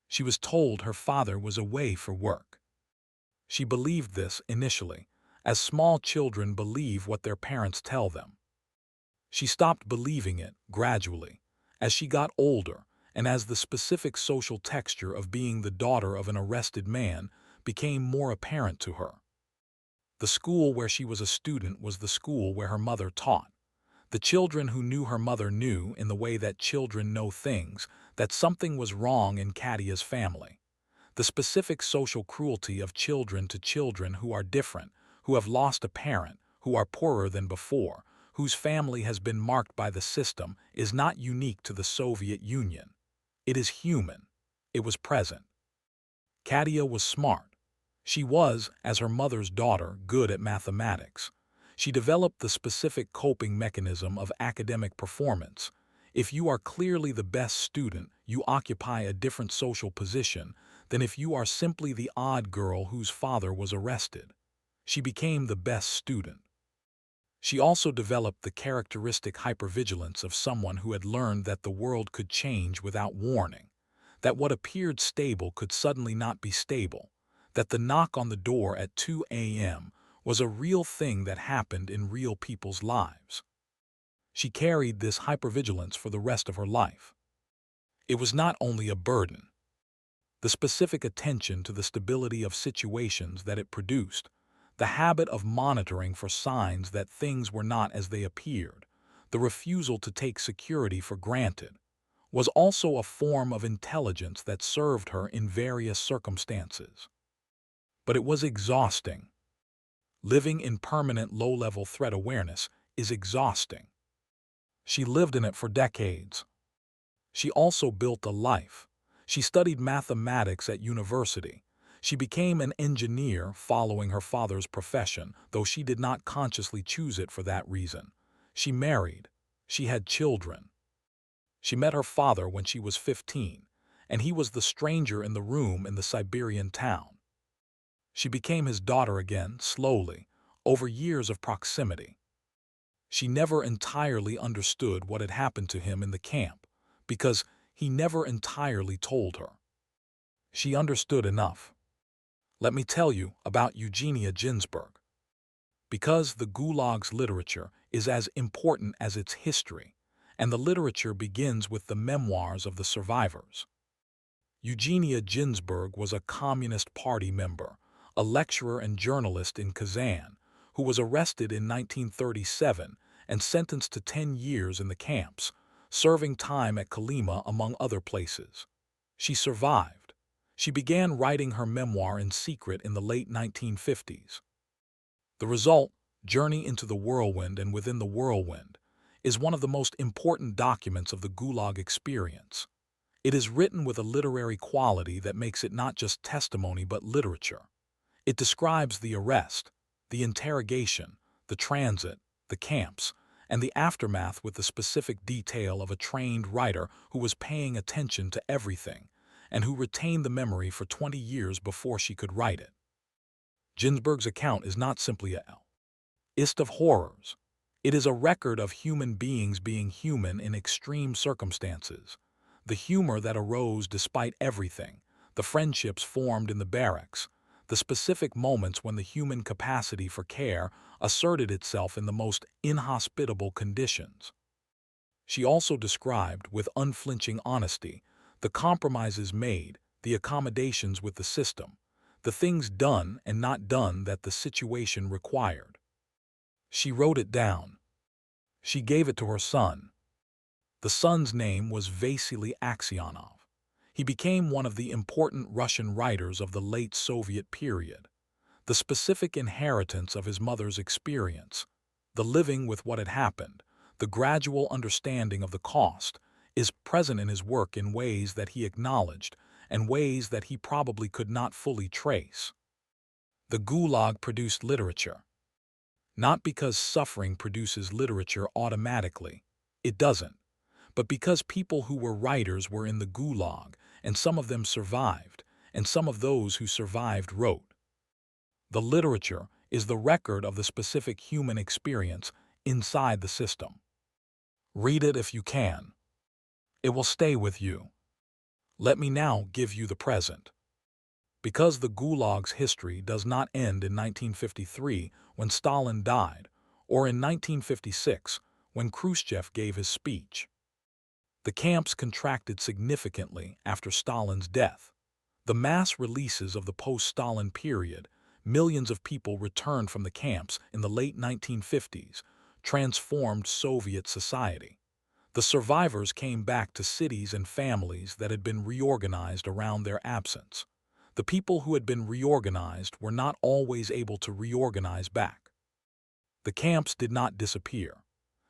She was told her father was away for work. She believed this initially, as small children believe what their parents tell them. She stopped believing it gradually, as she got older and as the specific social texture of being the daughter of an arrested man became more apparent to her. The school where she was a student was the school where her mother taught. The children who knew her mother knew, in the way that children know things, that something was wrong in Katya's family. The specific social cruelty of children to children who are different, who have lost a parent, who are poorer than before, whose family has been marked by the system, is not unique to the Soviet Union. It is human. it was present. Katya was smart. She was, as her mother's daughter, good at mathematics. She developed the specific coping mechanism of academic performance. If you are clearly the best student, you occupy a different social position than if you are simply the odd girl whose father was arrested. She became the best student. She also developed the characteristic hypervigilance of someone who had learned that the world could change without warning, that what appeared stable could suddenly not be stable, that the knock on the door at 2 a.m. was a real thing that happened in real people's lives. She carried this hypervigilance for the rest of her life. It was not only a burden. The specific attention to the stability of situations that it produced, the habit of monitoring for signs that things were not as they appeared, the refusal to take security for granted, was also a form of intelligence that served her in various circumstances. But it was exhausting. Living in permanent low-level threat awareness is exhausting. She lived in it for decades. She also built a life. She studied mathematics at university. She became an engineer following her father's profession, though she did not consciously choose it for that reason. She married. She had children. She met her father when she was 15, and he was the stranger in the room in the Siberian town. She became his daughter again, slowly, over years of proximity. She never entirely understood what had happened to him in the camp, because he never entirely told her. She understood enough. Let me tell you about Eugenia Ginsburg. Because the Gulag's literature is as important as its history, and the literature begins with the memoirs of the survivors. Eugenia Ginsburg was a Communist Party member, a lecturer and journalist in Kazan, who was arrested in 1937 and sentenced to 10 years in the camps, serving time at Kolyma among other places. She survived. She began writing her memoir in secret in the late 1950s. The result, Journey into the Whirlwind and Within the Whirlwind, is one of the most important documents of the Gulag experience. It is written with a literary quality that makes it not just testimony but literature. It describes the arrest, the interrogation, the transit, the camps, and the aftermath with the specific detail of a trained writer who was paying attention to everything and who retained the memory for 20 years before she could write it. Ginsburg's account is not simply a list of horrors. It is a record of human beings being human in extreme circumstances. The humor that arose despite everything, the friendships formed in the barracks, the specific moments when the human capacity for care asserted itself in the most inhospitable conditions. She also described, with unflinching honesty, the compromises made, the accommodations with the system, the things done and not done that the situation required. She wrote it down. She gave it to her son. The son's name was Vasily Aksionov. He became one of the important Russian writers of the late Soviet period. The specific inheritance of his mother's experience, the living with what had happened, the gradual understanding of the cost, is present in his work in ways that he acknowledged and ways that he probably could not fully trace. The Gulag produced literature. Not because suffering produces literature automatically. It doesn't. But because people who were writers were in the Gulag, and some of them survived, and some of those who survived wrote. The literature is the record of the specific human experience inside the system. Read it if you can. It will stay with you. Let me now give you the present. Because the Gulag's history does not end in 1953 when Stalin died, or in 1956 when Khrushchev gave his speech. The camps contracted significantly after Stalin's death. The mass releases of the post-Stalin period, millions of people returned from the camps in the late 1950s, transformed Soviet society. The survivors came back to cities and families that had been reorganized around their absence. The people who had been reorganized were not always able to reorganize back. The camps did not disappear.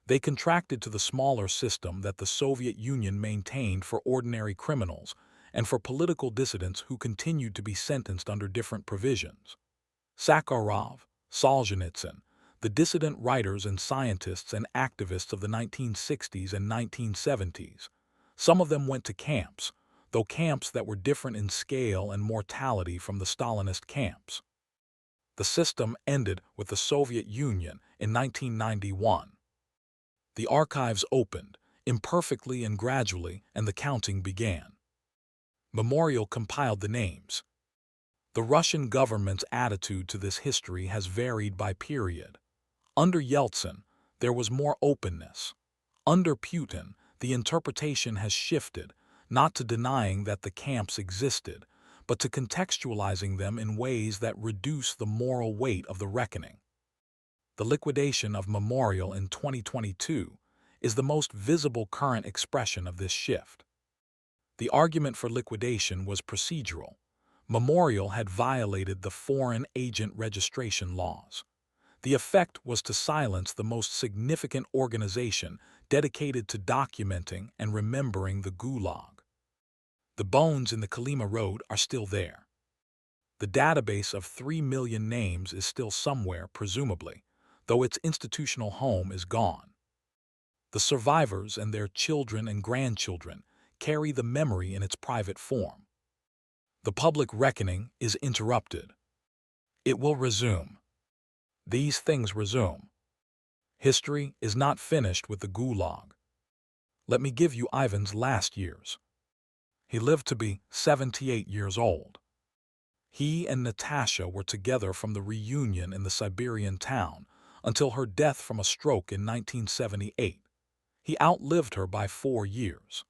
They contracted to the smaller system that the Soviet Union maintained for ordinary criminals, and for political dissidents who continued to be sentenced under different provisions. Sakharov, Solzhenitsyn, the dissident writers and scientists and activists of the 1960s and 1970s. Some of them went to camps, though camps that were different in scale and mortality from the Stalinist camps. The system ended with the Soviet Union in 1991. The archives opened, imperfectly and gradually, and the counting began. Memorial compiled the names. The Russian government's attitude to this history has varied by period. Under Yeltsin, there was more openness. Under Putin, the interpretation has shifted, not to denying that the camps existed, but to contextualizing them in ways that reduce the moral weight of the reckoning. The liquidation of Memorial in 2022 is the most visible current expression of this shift. The argument for liquidation was procedural. Memorial had violated the foreign agent registration laws. The effect was to silence the most significant organization dedicated to documenting and remembering the Gulag. The bones in the Kolyma road are still there. The database of 3 million names is still somewhere, presumably, though its institutional home is gone. The survivors and their children and grandchildren carry the memory in its private form. The public reckoning is interrupted. It will resume. These things resume. History is not finished with the Gulag. Let me give you Ivan's last years. He lived to be 78 years old. He and Natasha were together from the reunion in the Siberian town until her death from a stroke in 1978. He outlived her by 4 years.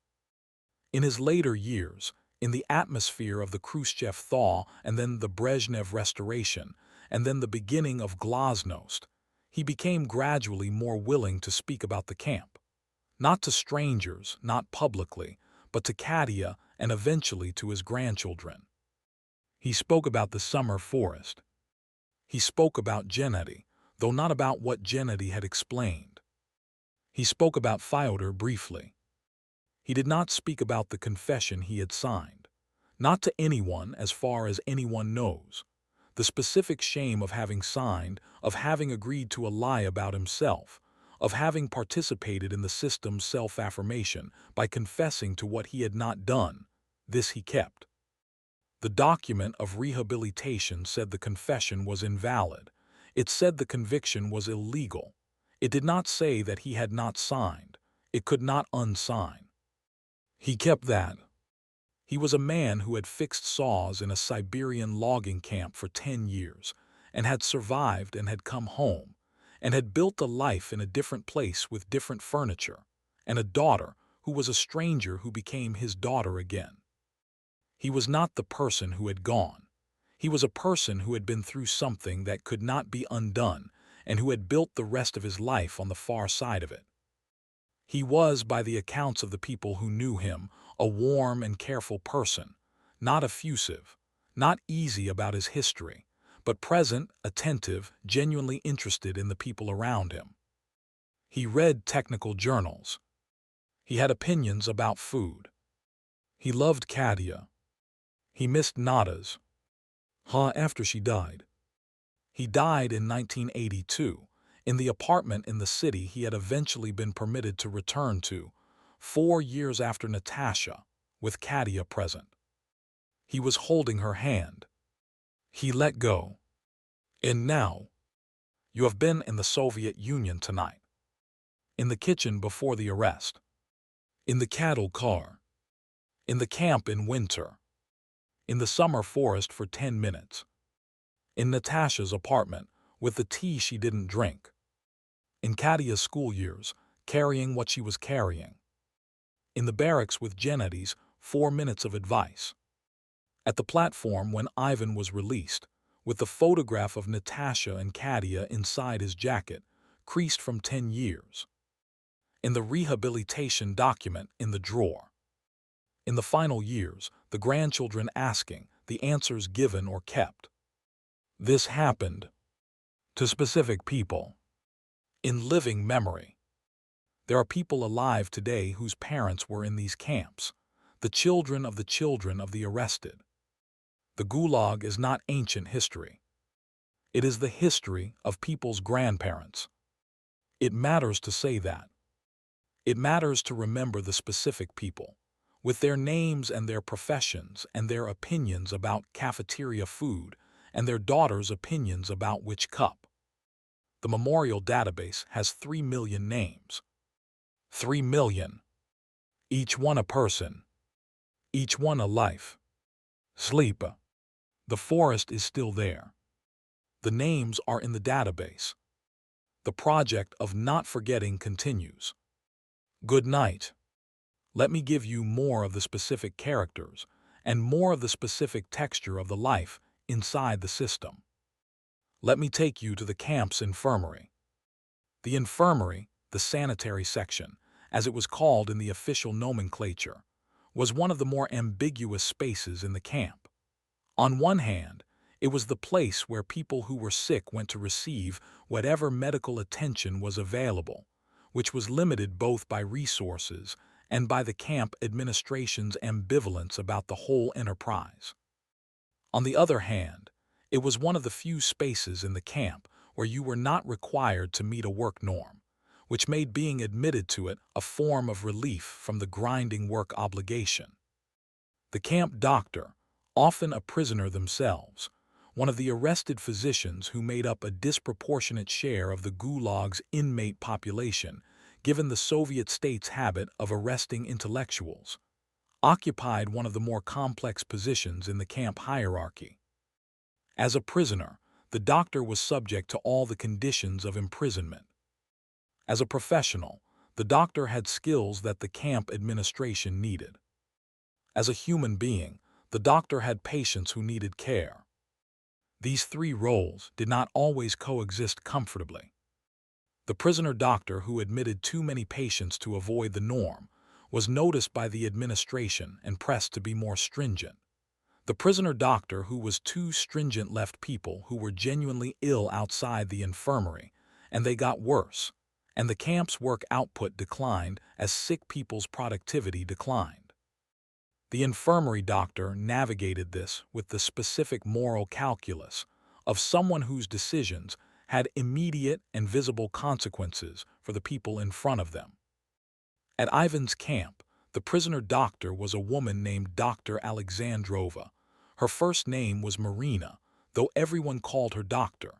In his later years, in the atmosphere of the Khrushchev thaw and then the Brezhnev restoration, and then the beginning of glasnost, he became gradually more willing to speak about the camp. Not to strangers, not publicly, but to Katya and eventually to his grandchildren. He spoke about the summer forest. He spoke about Gennady, though not about what Gennady had explained. He spoke about Fyodor briefly. He did not speak about the confession he had signed. Not to anyone as far as anyone knows. The specific shame of having signed, of having agreed to a lie about himself, of having participated in the system's self-affirmation by confessing to what he had not done, this he kept. The document of rehabilitation said the confession was invalid. It said the conviction was illegal. It did not say that he had not signed. It could not unsign. He kept that. He was a man who had fixed saws in a Siberian logging camp for 10 years, and had survived and had come home, and had built a life in a different place with different furniture, and a daughter who was a stranger who became his daughter again. He was not the person who had gone. He was a person who had been through something that could not be undone, and who had built the rest of his life on the far side of it. He was, by the accounts of the people who knew him, a warm and careful person, not effusive, not easy about his history, but present, attentive, genuinely interested in the people around him. He read technical journals. He had opinions about food. He loved Katya. He missed Nada's. After she died. He died in 1982. In the apartment in the city he had eventually been permitted to return to, 4 years after Natasha, with Katya present. He was holding her hand. He let go. And now, you have been in the Soviet Union tonight. In the kitchen before the arrest. In the cattle car. In the camp in winter. In the summer forest for 10 minutes. In Natasha's apartment, with the tea she didn't drink. In Katya's school years, carrying what she was carrying. In the barracks with Gennady's 4 minutes of advice. At the platform when Ivan was released, with the photograph of Natasha and Katya inside his jacket, creased from 10 years. In the rehabilitation document in the drawer. In the final years, the grandchildren asking, the answers given or kept. This happened to specific people. In living memory. There are people alive today whose parents were in these camps. the children of the arrested. The Gulag is not ancient history. It is the history of people's grandparents. It matters to say that. It matters to remember the specific people, with their names and their professions and their opinions about cafeteria food and their daughters' opinions about which cup. The memorial database has 3 million names. 3 million. Each one a person. Each one a life. Sleep. The forest is still there. The names are in the database. The project of not forgetting continues. Good night. Let me give you more of the specific characters and more of the specific texture of the life inside the system. Let me take you to the camp's infirmary. The infirmary, the sanitary section, as it was called in the official nomenclature, was one of the more ambiguous spaces in the camp. On one hand, it was the place where people who were sick went to receive whatever medical attention was available, which was limited both by resources and by the camp administration's ambivalence about the whole enterprise. On the other hand, it was one of the few spaces in the camp where you were not required to meet a work norm, which made being admitted to it a form of relief from the grinding work obligation. The camp doctor, often a prisoner themselves, one of the arrested physicians who made up a disproportionate share of the Gulag's inmate population, given the Soviet state's habit of arresting intellectuals, occupied one of the more complex positions in the camp hierarchy. As a prisoner, the doctor was subject to all the conditions of imprisonment. As a professional, the doctor had skills that the camp administration needed. As a human being, the doctor had patients who needed care. These three roles did not always coexist comfortably. The prisoner doctor who admitted too many patients to avoid the norm was noticed by the administration and pressed to be more stringent. The prisoner doctor who was too stringent left people who were genuinely ill outside the infirmary, and they got worse, and the camp's work output declined as sick people's productivity declined. The infirmary doctor navigated this with the specific moral calculus of someone whose decisions had immediate and visible consequences for the people in front of them. At Ivan's camp, the prisoner doctor was a woman named Dr. Alexandrova. Her first name was Marina, though everyone called her doctor.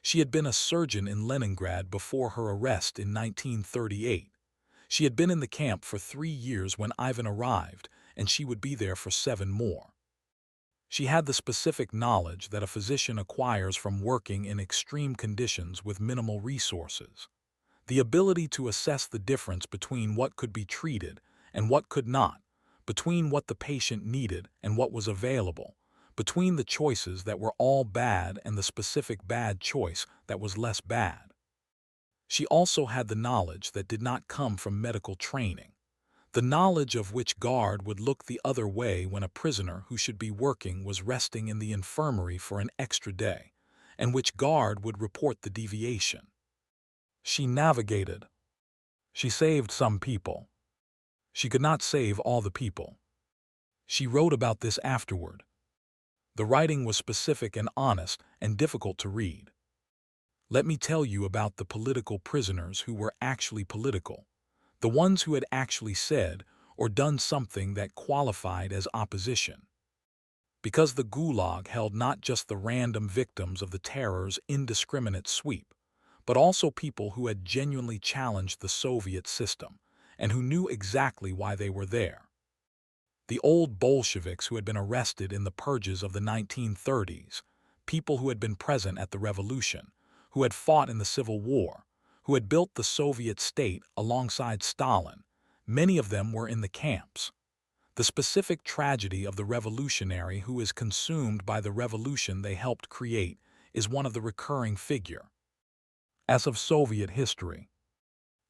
She had been a surgeon in Leningrad before her arrest in 1938. She had been in the camp for 3 years when Ivan arrived, and she would be there for 7 more. She had the specific knowledge that a physician acquires from working in extreme conditions with minimal resources. The ability to assess the difference between what could be treated and what could not, between what the patient needed and what was available, between the choices that were all bad and the specific bad choice that was less bad. She also had the knowledge that did not come from medical training, the knowledge of which guard would look the other way when a prisoner who should be working was resting in the infirmary for an extra day, and which guard would report the deviation. She navigated. She saved some people. She could not save all the people. She wrote about this afterward. The writing was specific and honest and difficult to read. Let me tell you about the political prisoners who were actually political, the ones who had actually said or done something that qualified as opposition. Because the Gulag held not just the random victims of the terror's indiscriminate sweep, but also people who had genuinely challenged the Soviet system and who knew exactly why they were there. The old Bolsheviks who had been arrested in the purges of the 1930s, people who had been present at the revolution, who had fought in the Civil War, who had built the Soviet state alongside Stalin, many of them were in the camps. The specific tragedy of the revolutionary who is consumed by the revolution they helped create is one of the recurring figure. As of Soviet history,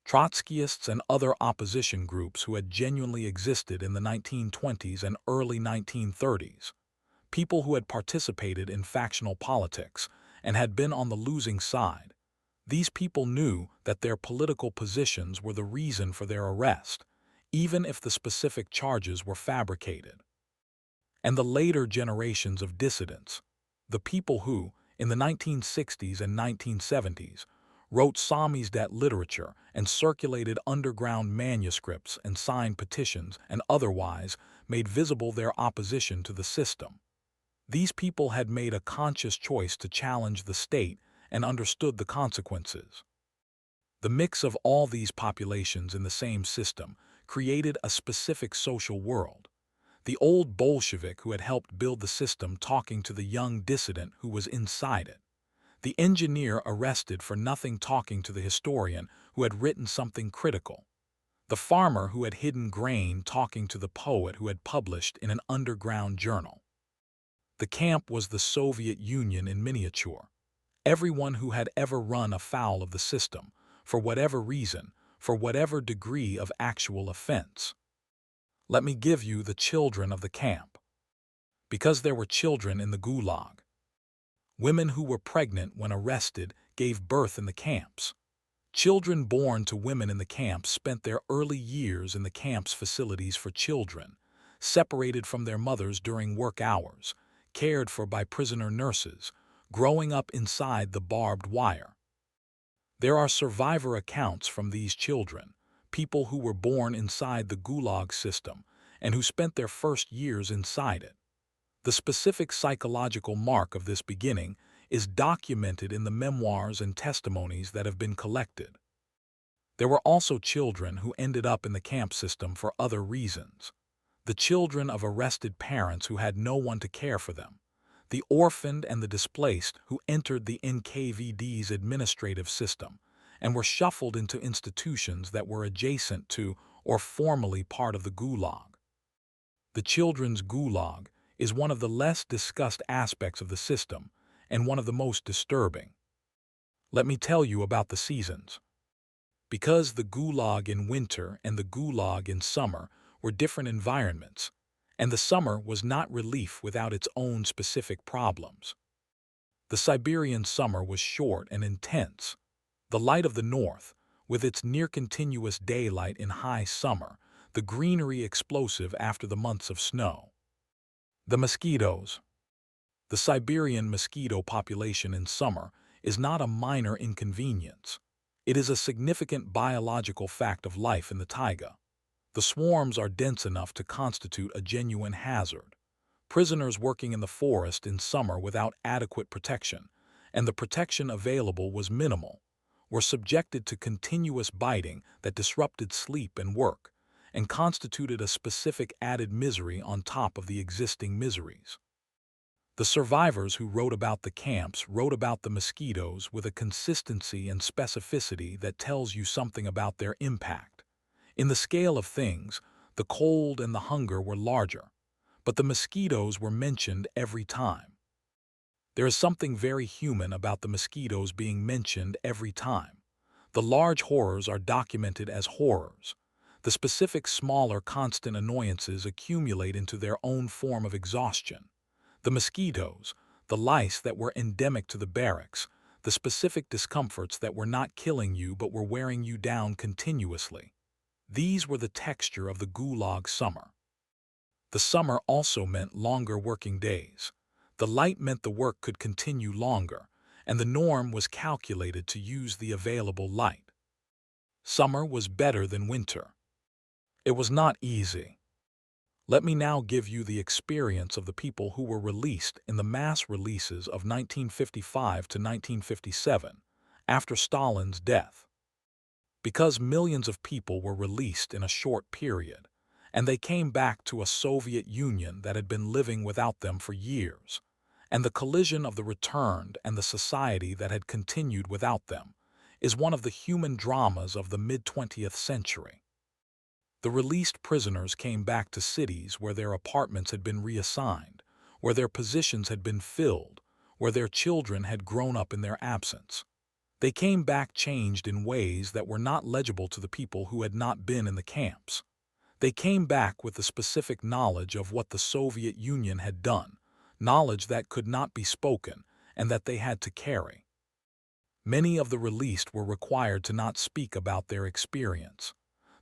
Trotskyists and other opposition groups who had genuinely existed in the 1920s and early 1930s, people who had participated in factional politics and had been on the losing side, these people knew that their political positions were the reason for their arrest, even if the specific charges were fabricated. And the later generations of dissidents, the people who, in the 1960s and 1970s, wrote Samizdat literature and circulated underground manuscripts and signed petitions and otherwise made visible their opposition to the system. These people had made a conscious choice to challenge the state and understood the consequences. The mix of all these populations in the same system created a specific social world. The old Bolshevik who had helped build the system talking to the young dissident who was inside it. The engineer arrested for nothing talking to the historian who had written something critical. The farmer who had hidden grain talking to the poet who had published in an underground journal. The camp was the Soviet Union in miniature. Everyone who had ever run afoul of the system, for whatever reason, for whatever degree of actual offense. Let me give you the children of the camp. Because there were children in the Gulag. Women who were pregnant when arrested gave birth in the camps. Children born to women in the camps spent their early years in the camp's facilities for children, separated from their mothers during work hours, cared for by prisoner nurses, growing up inside the barbed wire. There are survivor accounts from these children, people who were born inside the Gulag system and who spent their first years inside it. The specific psychological mark of this beginning is documented in the memoirs and testimonies that have been collected. There were also children who ended up in the camp system for other reasons. The children of arrested parents who had no one to care for them. The orphaned and the displaced who entered the NKVD's administrative system and were shuffled into institutions that were adjacent to or formally part of the Gulag. The children's Gulag is one of the less discussed aspects of the system and one of the most disturbing. Let me tell you about the seasons. Because the Gulag in winter and the Gulag in summer were different environments, and the summer was not relief without its own specific problems. The Siberian summer was short and intense. The light of the north, with its near-continuous daylight in high summer, the greenery explosive after the months of snow. The mosquitoes. The Siberian mosquito population in summer is not a minor inconvenience. It is a significant biological fact of life in the taiga. The swarms are dense enough to constitute a genuine hazard. Prisoners working in the forest in summer without adequate protection, and the protection available was minimal, were subjected to continuous biting that disrupted sleep and work, and constituted a specific added misery on top of the existing miseries. The survivors who wrote about the camps wrote about the mosquitoes with a consistency and specificity that tells you something about their impact. In the scale of things, the cold and the hunger were larger, but the mosquitoes were mentioned every time. There is something very human about the mosquitoes being mentioned every time. The large horrors are documented as horrors. The specific smaller constant annoyances accumulate into their own form of exhaustion. The mosquitoes, the lice that were endemic to the barracks, the specific discomforts that were not killing you but were wearing you down continuously. These were the texture of the Gulag summer. The summer also meant longer working days. The light meant the work could continue longer, and the norm was calculated to use the available light. Summer was better than winter. It was not easy. Let me now give you the experience of the people who were released in the mass releases of 1955 to 1957, after Stalin's death. Because millions of people were released in a short period, and they came back to a Soviet Union that had been living without them for years, and the collision of the returned and the society that had continued without them is one of the human dramas of the mid-20th century. The released prisoners came back to cities where their apartments had been reassigned, where their positions had been filled, where their children had grown up in their absence. They came back changed in ways that were not legible to the people who had not been in the camps. They came back with the specific knowledge of what the Soviet Union had done, knowledge that could not be spoken and that they had to carry. Many of the released were required to not speak about their experience.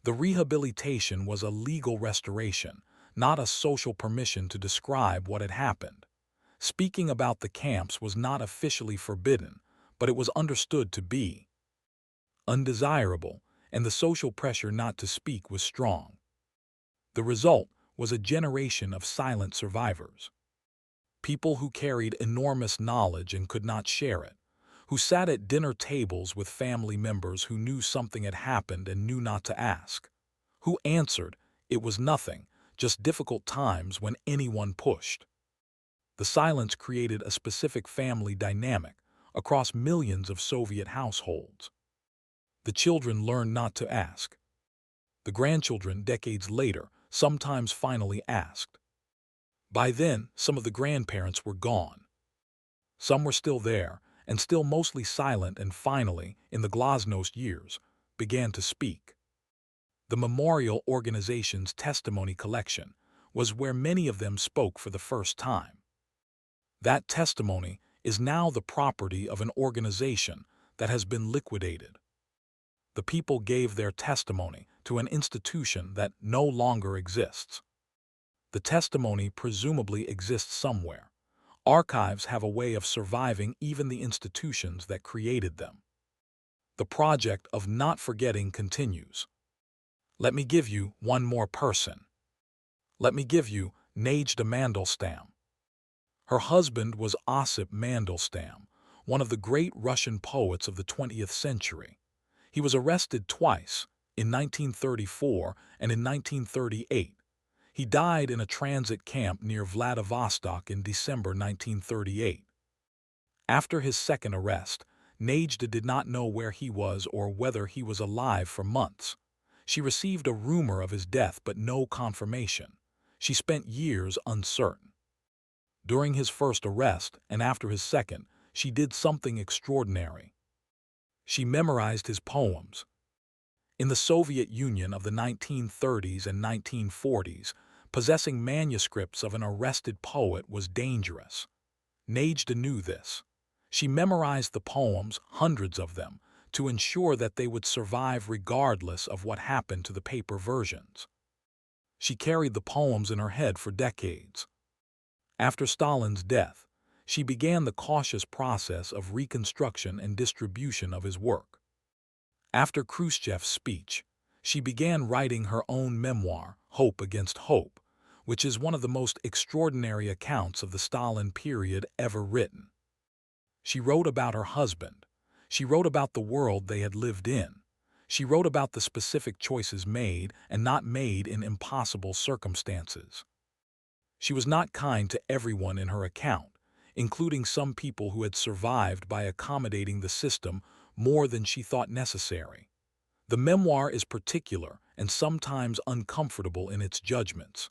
The rehabilitation was a legal restoration, not a social permission to describe what had happened. Speaking about the camps was not officially forbidden, but it was understood to be undesirable, and the social pressure not to speak was strong. The result was a generation of silent survivors. People who carried enormous knowledge and could not share it, who sat at dinner tables with family members who knew something had happened and knew not to ask, who answered, "It was nothing, just difficult times," when anyone pushed. The silence created a specific family dynamic across millions of Soviet households. The children learned not to ask. The grandchildren, decades later, sometimes finally asked. By then, some of the grandparents were gone. Some were still there, and still mostly silent, and finally, in the glasnost years, began to speak. The memorial organization's testimony collection was where many of them spoke for the first time. That testimony is now the property of an organization that has been liquidated. The people gave their testimony to an institution that no longer exists. The testimony presumably exists somewhere. Archives have a way of surviving even the institutions that created them. The project of not forgetting continues. Let me give you one more person. Let me give you Nadezhda Mandelstam. Her husband was Osip Mandelstam, one of the great Russian poets of the 20th century. He was arrested twice, in 1934 and in 1938. He died in a transit camp near Vladivostok in December 1938. After his second arrest, Nadezhda did not know where he was or whether he was alive for months. She received a rumor of his death but no confirmation. She spent years uncertain. During his first arrest and after his second, she did something extraordinary. She memorized his poems. In the Soviet Union of the 1930s and 1940s, possessing manuscripts of an arrested poet was dangerous. Nadezhda knew this. She memorized the poems, hundreds of them, to ensure that they would survive regardless of what happened to the paper versions. She carried the poems in her head for decades. After Stalin's death, she began the cautious process of reconstruction and distribution of his work. After Khrushchev's speech, she began writing her own memoir, Hope Against Hope, which is one of the most extraordinary accounts of the Stalin period ever written. She wrote about her husband. She wrote about the world they had lived in. She wrote about the specific choices made and not made in impossible circumstances. She was not kind to everyone in her account, including some people who had survived by accommodating the system more than she thought necessary. The memoir is particular and sometimes uncomfortable in its judgments.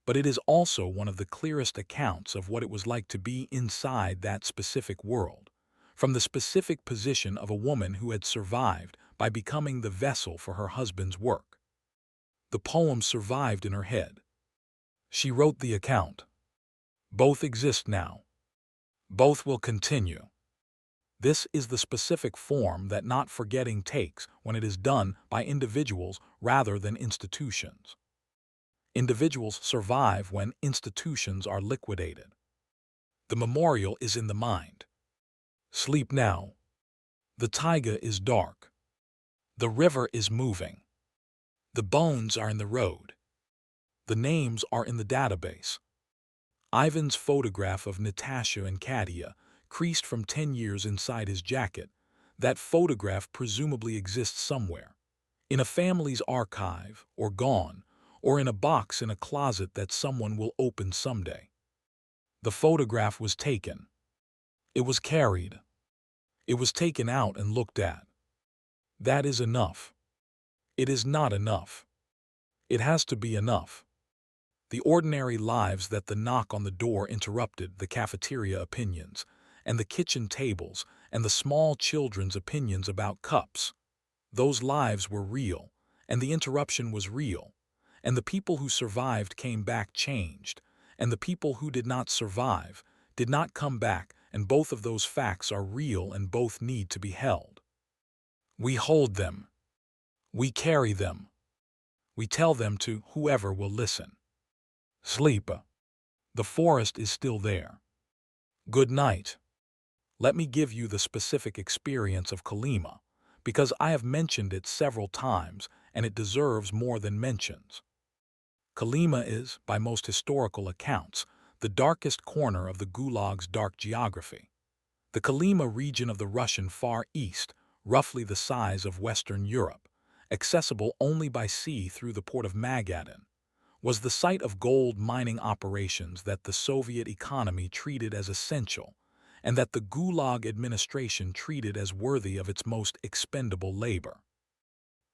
But it is also one of the clearest accounts of what it was like to be inside that specific world, from the specific position of a woman who had survived by becoming the vessel for her husband's work. The poem survived in her head. She wrote the account. Both exist now. Both will continue. This is the specific form that not forgetting takes when it is done by individuals rather than institutions. Individuals survive when institutions are liquidated. The memorial is in the mind. Sleep now. The taiga is dark. The river is moving. The bones are in the road. The names are in the database. Ivan's photograph of Natasha and Katya, creased from 10 years inside his jacket, that photograph presumably exists somewhere, in a family's archive, or gone, or in a box in a closet that someone will open someday. The photograph was taken. It was carried. It was taken out and looked at. That is enough. It is not enough. It has to be enough. The ordinary lives that the knock on the door interrupted, the cafeteria opinions, and the kitchen tables, and the small children's opinions about cups. Those lives were real, and the interruption was real, and the people who survived came back changed, and the people who did not survive did not come back, and both of those facts are real and both need to be held. We hold them. We carry them. We tell them to whoever will listen. Sleep. The forest is still there. Good night. Let me give you the specific experience of Kolyma, because I have mentioned it several times and it deserves more than mentions. Kolyma is, by most historical accounts, the darkest corner of the Gulag's dark geography. The Kolyma region of the Russian Far East, roughly the size of Western Europe, accessible only by sea through the port of Magadan, was the site of gold mining operations that the Soviet economy treated as essential and that the Gulag administration treated as worthy of its most expendable labor.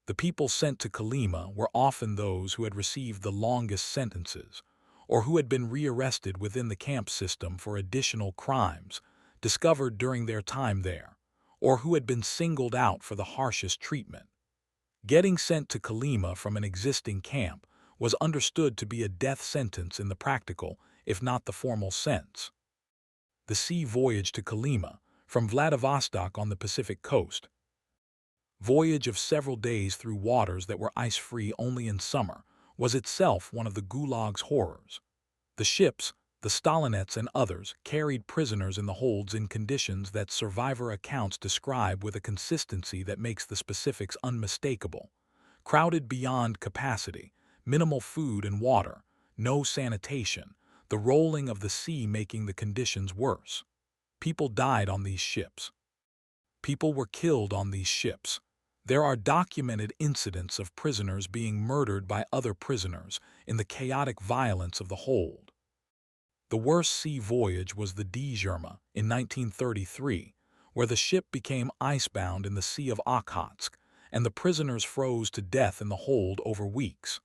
The people sent to Kolyma were often those who had received the longest sentences or who had been rearrested within the camp system for additional crimes discovered during their time there, or who had been singled out for the harshest treatment. Getting sent to Kolyma from an existing camp was understood to be a death sentence in the practical, if not the formal sense. The sea voyage to Kolyma, from Vladivostok on the Pacific coast, voyage of several days through waters that were ice-free only in summer, was itself one of the Gulag's horrors. The ships, the Stalinets and others, carried prisoners in the holds in conditions that survivor accounts describe with a consistency that makes the specifics unmistakable. Crowded beyond capacity, minimal food and water, no sanitation, the rolling of the sea making the conditions worse. People died on these ships. People were killed on these ships. There are documented incidents of prisoners being murdered by other prisoners in the chaotic violence of the hold. The worst sea voyage was the Dezhirma in 1933, where the ship became icebound in the Sea of Okhotsk, and the prisoners froze to death in the hold over weeks.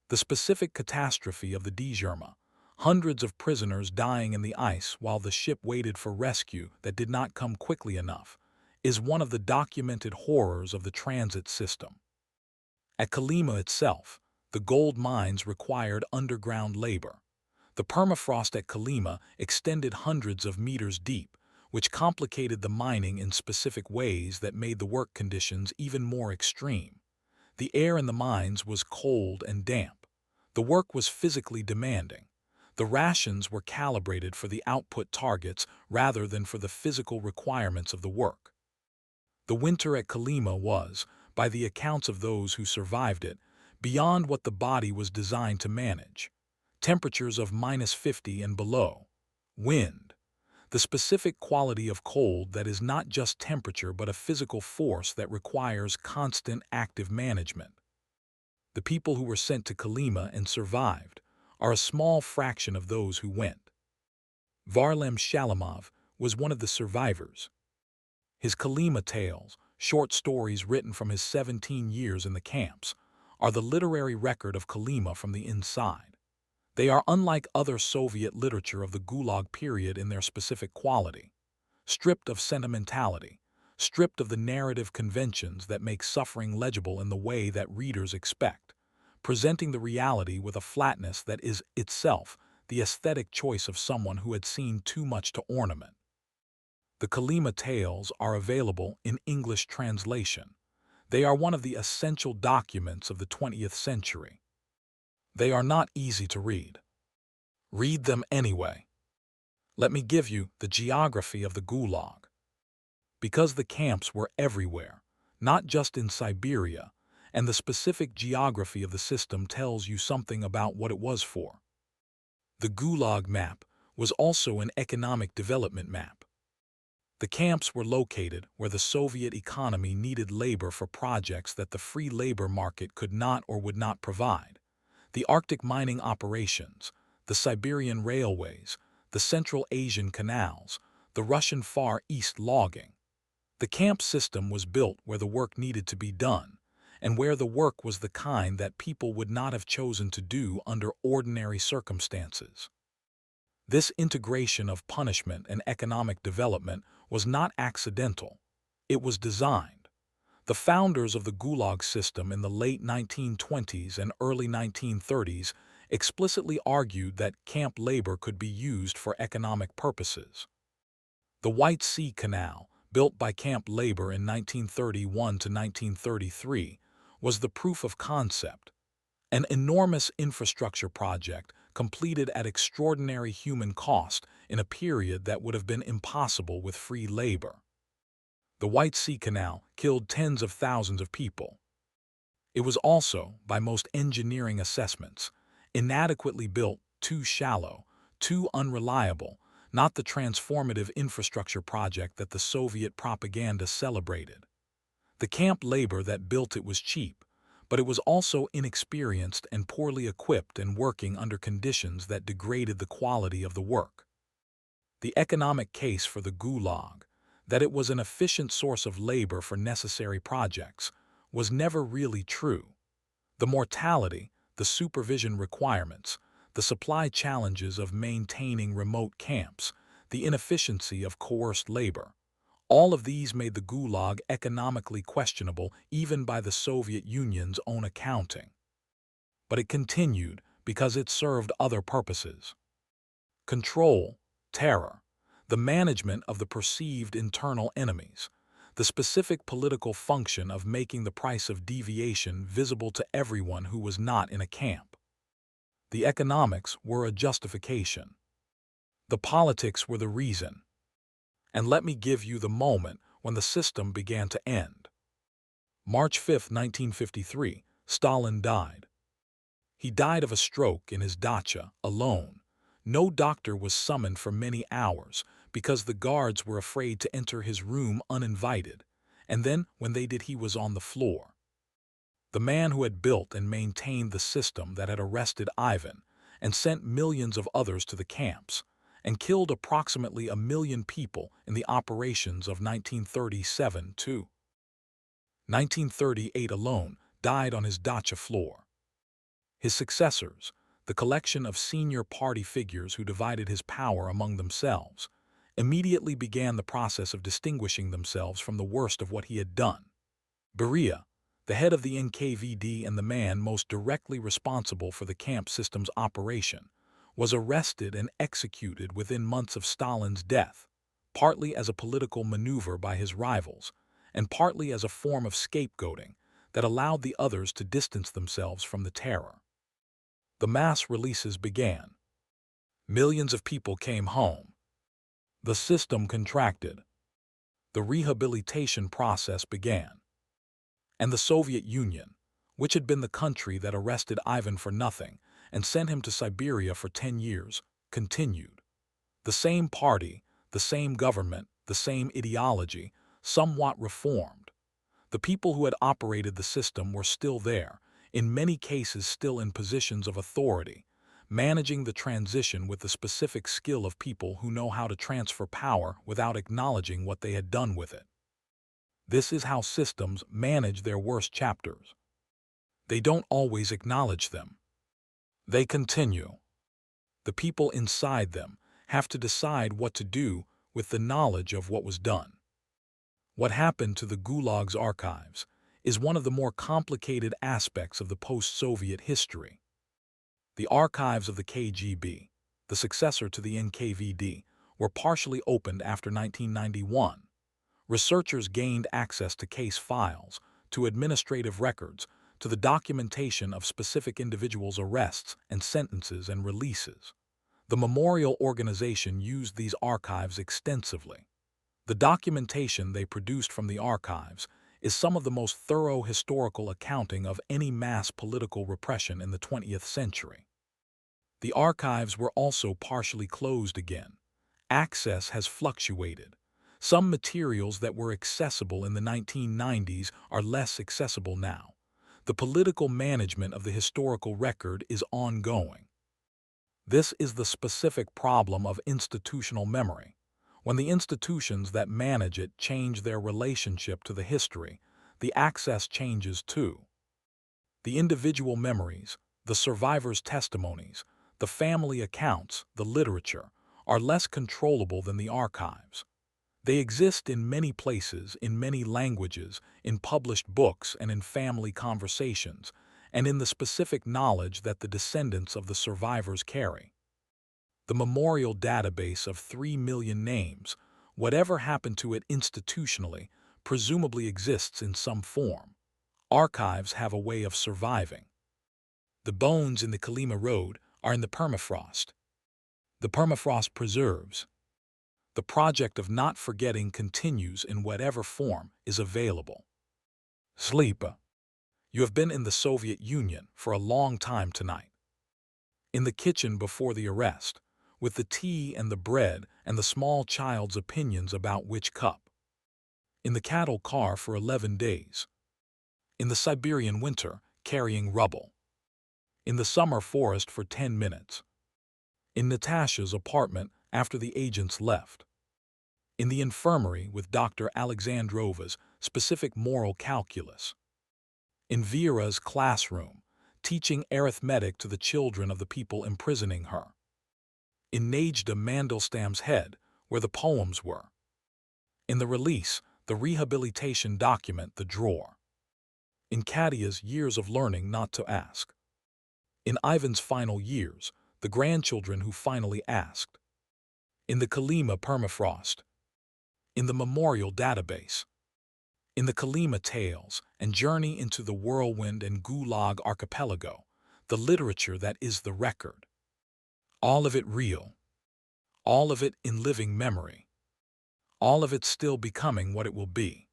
The specific catastrophe of the Dezhirma, hundreds of prisoners dying in the ice while the ship waited for rescue that did not come quickly enough, is one of the documented horrors of the transit system. At Kolyma itself, the gold mines required underground labor. The permafrost at Kolyma extended hundreds of meters deep, which complicated the mining in specific ways that made the work conditions even more extreme. The air in the mines was cold and damp. The work was physically demanding. The rations were calibrated for the output targets rather than for the physical requirements of the work. The winter at Kolyma was, by the accounts of those who survived it, beyond what the body was designed to manage. Temperatures of -50 and below. Wind. The specific quality of cold that is not just temperature but a physical force that requires constant active management. The people who were sent to Kolyma and survived are a small fraction of those who went. Varlam Shalamov was one of the survivors. His Kolyma tales, short stories written from his 17 years in the camps, are the literary record of Kolyma from the inside. They are unlike other Soviet literature of the Gulag period in their specific quality. Stripped of sentimentality, stripped of the narrative conventions that make suffering legible in the way that readers expect, presenting the reality with a flatness that is itself the aesthetic choice of someone who had seen too much to ornament. The Kolyma tales are available in English translation. They are one of the essential documents of the 20th century. They are not easy to read. Read them anyway. Let me give you the geography of the Gulag. Because the camps were everywhere, not just in Siberia, and the specific geography of the system tells you something about what it was for. The Gulag map was also an economic development map. The camps were located where the Soviet economy needed labor for projects that the free labor market could not or would not provide. The Arctic mining operations, the Siberian railways, the Central Asian canals, the Russian Far East logging. The camp system was built where the work needed to be done, and where the work was the kind that people would not have chosen to do under ordinary circumstances. This integration of punishment and economic development was not accidental. It was designed. The founders of the Gulag system in the late 1920s and early 1930s explicitly argued that camp labor could be used for economic purposes. The White Sea Canal, built by camp labor in 1931 to 1933, was the proof of concept. An enormous infrastructure project completed at extraordinary human cost in a period that would have been impossible with free labor. The White Sea Canal killed tens of thousands of people. It was also, by most engineering assessments, inadequately built, too shallow, too unreliable, not the transformative infrastructure project that the Soviet propaganda celebrated. The camp labor that built it was cheap, but it was also inexperienced and poorly equipped and working under conditions that degraded the quality of the work. The economic case for the Gulag, that it was an efficient source of labor for necessary projects, was never really true. The mortality, the supervision requirements, the supply challenges of maintaining remote camps, the inefficiency of coerced labor, all of these made the Gulag economically questionable even by the Soviet Union's own accounting. But it continued because it served other purposes. Control, terror, the management of the perceived internal enemies, the specific political function of making the price of deviation visible to everyone who was not in a camp. The economics were a justification. The politics were the reason. And let me give you the moment when the system began to end. March 5, 1953, Stalin died. He died of a stroke in his dacha, alone. No doctor was summoned for many hours because the guards were afraid to enter his room uninvited, and then when they did he was on the floor. The man who had built and maintained the system that had arrested Ivan and sent millions of others to the camps, and killed approximately 1 million people in the operations of 1937 to 1938 alone, died on his dacha floor. His successors, the collection of senior party figures who divided his power among themselves, immediately began the process of distinguishing themselves from the worst of what he had done. Beria, the head of the NKVD and the man most directly responsible for the camp system's operation, was arrested and executed within months of Stalin's death, partly as a political maneuver by his rivals, and partly as a form of scapegoating that allowed the others to distance themselves from the terror. The mass releases began. Millions of people came home. The system contracted. The rehabilitation process began. And the Soviet Union, which had been the country that arrested Ivan for nothing and sent him to Siberia for 10 years, continued. The same party, the same government, the same ideology, somewhat reformed. The people who had operated the system were still there, in many cases still in positions of authority, managing the transition with the specific skill of people who know how to transfer power without acknowledging what they had done with it. This is how systems manage their worst chapters. They don't always acknowledge them. They continue. The people inside them have to decide what to do with the knowledge of what was done. What happened to the Gulag's archives is one of the more complicated aspects of the post-Soviet history. The archives of the KGB, the successor to the NKVD, were partially opened after 1991. Researchers gained access to case files, to administrative records, to the documentation of specific individuals' arrests and sentences and releases. The Memorial Organization used these archives extensively. The documentation they produced from the archives is some of the most thorough historical accounting of any mass political repression in the 20th century. The archives were also partially closed again. Access has fluctuated. Some materials that were accessible in the 1990s are less accessible now. The political management of the historical record is ongoing. This is the specific problem of institutional memory. When the institutions that manage it change their relationship to the history, the access changes too. The individual memories, the survivors' testimonies, the family accounts, the literature, are less controllable than the archives. They exist in many places, in many languages, in published books and in family conversations, and in the specific knowledge that the descendants of the survivors carry. The memorial database of 3 million names, whatever happened to it institutionally, presumably exists in some form. Archives have a way of surviving. The bones in the Kolyma road are in the permafrost. The permafrost preserves. The project of not forgetting continues in whatever form is available. Sleep. You have been in the Soviet Union for a long time tonight. In the kitchen before the arrest, with the tea and the bread and the small child's opinions about which cup. In the cattle car for 11 days. In the Siberian winter, carrying rubble. In the summer forest for 10 minutes. In Natasha's apartment after the agents left. In the infirmary with Dr. Alexandrova's specific moral calculus. In Vera's classroom, teaching arithmetic to the children of the people imprisoning her. In Najda Mandelstam's head, where the poems were. In the release, the rehabilitation document, the drawer. In Katya's years of learning not to ask. In Ivan's final years, the grandchildren who finally asked. In the Kolyma permafrost. In the memorial database. In the Kolyma tales and journey into the whirlwind and Gulag archipelago, the literature that is the record. All of it real. All of it in living memory. All of it still becoming what it will be.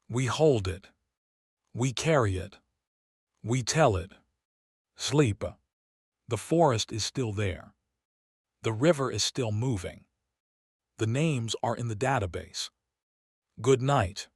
We hold it. We carry it. We tell it. Sleep. The forest is still there. The river is still moving. The names are in the database. Good night.